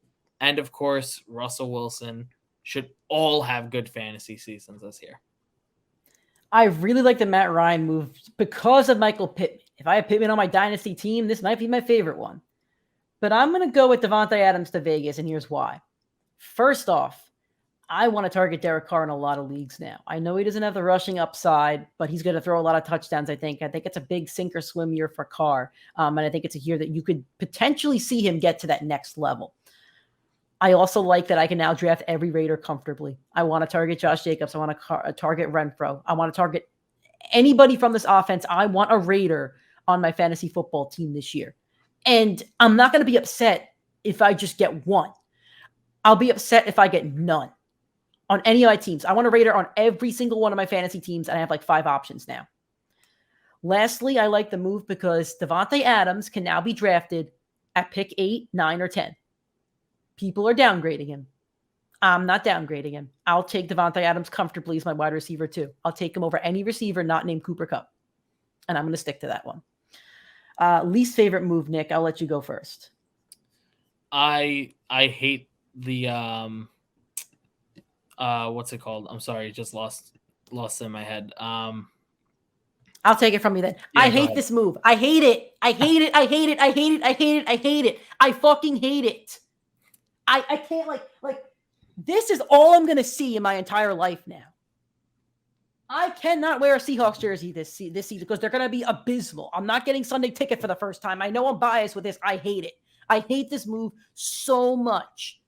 and of course, Russell Wilson should all have good fantasy seasons this year. I really like the Matt Ryan move because of Michael Pittman. If I have Pittman on my dynasty team, this might be my favorite one. But I'm going to go with Davante Adams to Vegas, and here's why. First off, I want to target Derek Carr in a lot of leagues now. I know he doesn't have the rushing upside, but he's going to throw a lot of touchdowns, I think. I think it's a big sink or swim year for Carr, and I think it's a year that you could potentially see him get to that next level. I also like that I can now draft every Raider comfortably. I want to target Josh Jacobs. I want to target Renfro. I want to target anybody from this offense. I want a Raider on my fantasy football team this year. And I'm not going to be upset if I just get one. I'll be upset if I get none on any of my teams. I want a Raider on every single one of my fantasy teams, and I have like 5 options now. Lastly, I like the move because Davante Adams can now be drafted at pick 8, 9, or 10. People are downgrading him. I'm not downgrading him. I'll take Davante Adams comfortably as my wide receiver too. I'll take him over any receiver not named Cooper Kupp. And I'm going to stick to that one. Least favorite move, Nick. I'll let you go first. I hate the what's it called? I'm sorry, just lost in my head. I'll take it from you then. Yeah, I hate this move. I hate it. I hate it. I hate it. I hate it. I hate it. I hate it. I fucking hate it. I can't like this is all I'm going to see in my entire life now. I cannot wear a Seahawks jersey this season because they're going to be abysmal. I'm not getting Sunday Ticket for the first time. I know I'm biased with this. I hate it. I hate this move so much.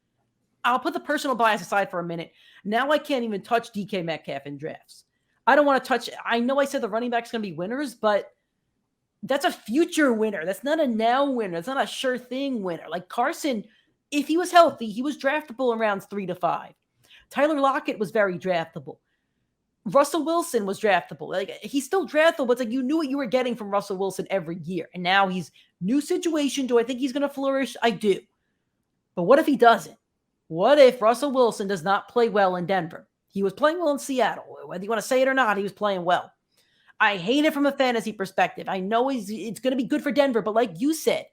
I'll put the personal bias aside for a minute. Now I can't even touch DK Metcalf in drafts. I don't want to touch. I know I said the running back's going to be winners, but that's a future winner. That's not a now winner. That's not a sure thing winner. Like Carson, if he was healthy, he was draftable in rounds 3 to 5. Tyler Lockett was very draftable. Russell Wilson was draftable. Like he's still draftable, but it's like you knew what you were getting from Russell Wilson every year. And now he's new situation. Do I think he's going to flourish? I do. But what if he doesn't? What if Russell Wilson does not play well in Denver? He was playing well in Seattle. Whether you want to say it or not, he was playing well. I hate it from a fantasy perspective. I know it's going to be good for Denver, but like you said,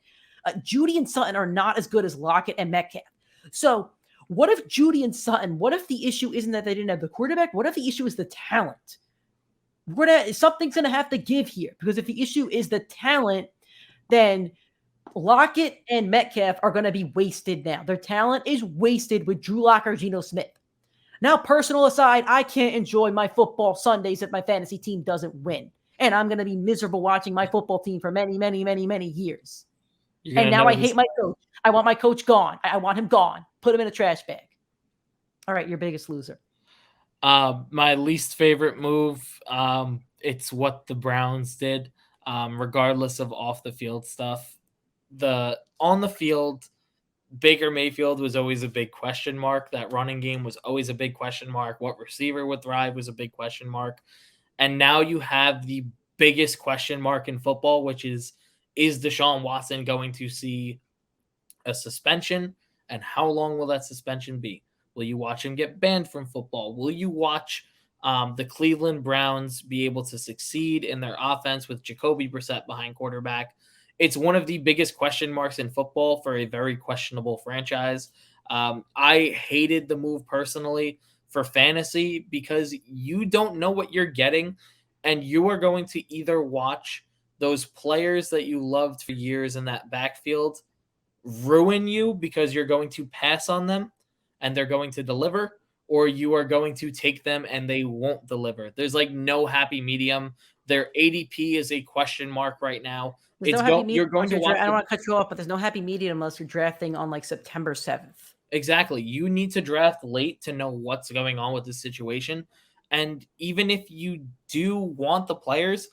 Jeudy and Sutton are not as good as Lockett and Metcalf. So what if Jeudy and Sutton, what if the issue isn't that they didn't have the quarterback? What if the issue is the talent? Something's going to have to give here, because if the issue is the talent, then Lockett and Metcalf are going to be wasted now. Their talent is wasted with Drew Lock or Geno Smith. Now, personal aside, I can't enjoy my football Sundays if my fantasy team doesn't win. And I'm going to be miserable watching my football team for many, many, many, many years. And now I hate my coach. I want my coach gone. I want him gone. Put him in a trash bag. All right, your biggest loser. My least favorite move, it's what the Browns did, regardless of off the field stuff. On the field, Baker Mayfield was always a big question mark. That running game was always a big question mark. What receiver would thrive was a big question mark. And now you have the biggest question mark in football, which is Deshaun Watson going to see a suspension? And how long will that suspension be? Will you watch him get banned from football? Will you watch the Cleveland Browns be able to succeed in their offense with Jacoby Brissett behind quarterback? it's one of the biggest question marks in football for a very questionable franchise. I hated the move personally for fantasy because you don't know what you're getting, and you are going to either watch those players that you loved for years in that backfield ruin you because you're going to pass on them and they're going to deliver, or you are going to take them and they won't deliver. There's like no happy medium. Their ADP is a question mark right now. There's no happy medium. You're going to watch. I don't want to cut you off, but there's no happy medium unless you're drafting on like September 7th. Exactly. You need to draft late to know what's going on with the situation. And even if you do want the players,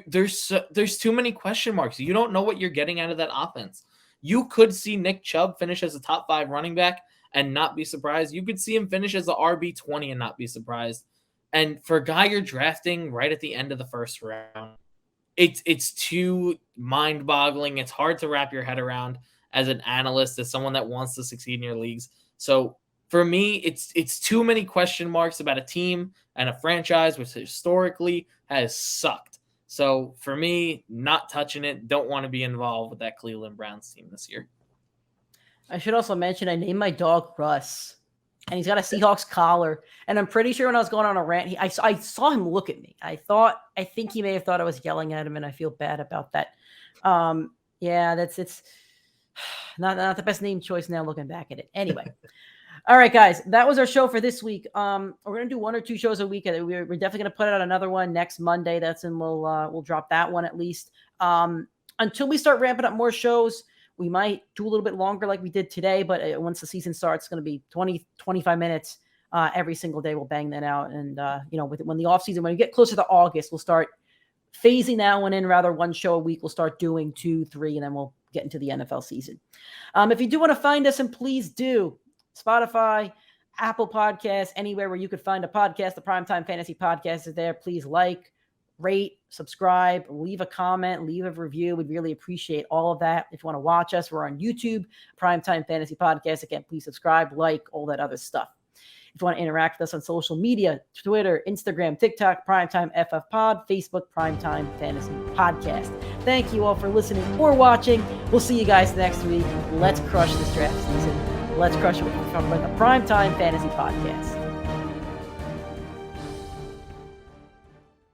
there's too many question marks. You don't know what you're getting out of that offense. You could see Nick Chubb finish as a top 5 running back and not be surprised. You could see him finish as the RB20 and not be surprised. And for a guy you're drafting right at the end of the first round, it's too mind-boggling. It's hard to wrap your head around as an analyst, as someone that wants to succeed in your leagues. So for me, it's too many question marks about a team and a franchise which historically has sucked. So for me, not touching it, don't want to be involved with that Cleveland Browns team this year. I should also mention I named my dog Russ, and he's got a Seahawks collar. And I'm pretty sure when I was going on a rant, I saw him look at me. I think he may have thought I was yelling at him, and I feel bad about that. Yeah, it's not the best name choice now looking back at it. Anyway. All right, guys, that was our show for this week. We're going to do 1 or 2 shows a week. We're definitely going to put out another one next Monday. We'll drop that one at least. Until we start ramping up more shows, we might do a little bit longer like we did today, but once the season starts, it's going to be 20, 25 minutes every single day. We'll bang that out. And, when the offseason, when we get closer to August, we'll start phasing that one in, rather 1 show a week. We'll start doing 2, 3, and then we'll get into the NFL season. If you do want to find us, and please do, Spotify, Apple Podcasts, anywhere where you could find a podcast, the Primetime Fantasy Podcast is there. Please like, rate, subscribe, leave a comment, leave a review. We'd really appreciate all of that. If you want to watch us, we're on YouTube, Primetime Fantasy Podcast. Again, please subscribe, like, all that other stuff. If you want to interact with us on social media, Twitter, Instagram, TikTok, PrimeTimeFFPod, Facebook, Primetime Fantasy Podcast. Thank you all for listening or watching. We'll see you guys next week. Let's crush this draft season. Let's crush it from the Primetime Fantasy Podcast.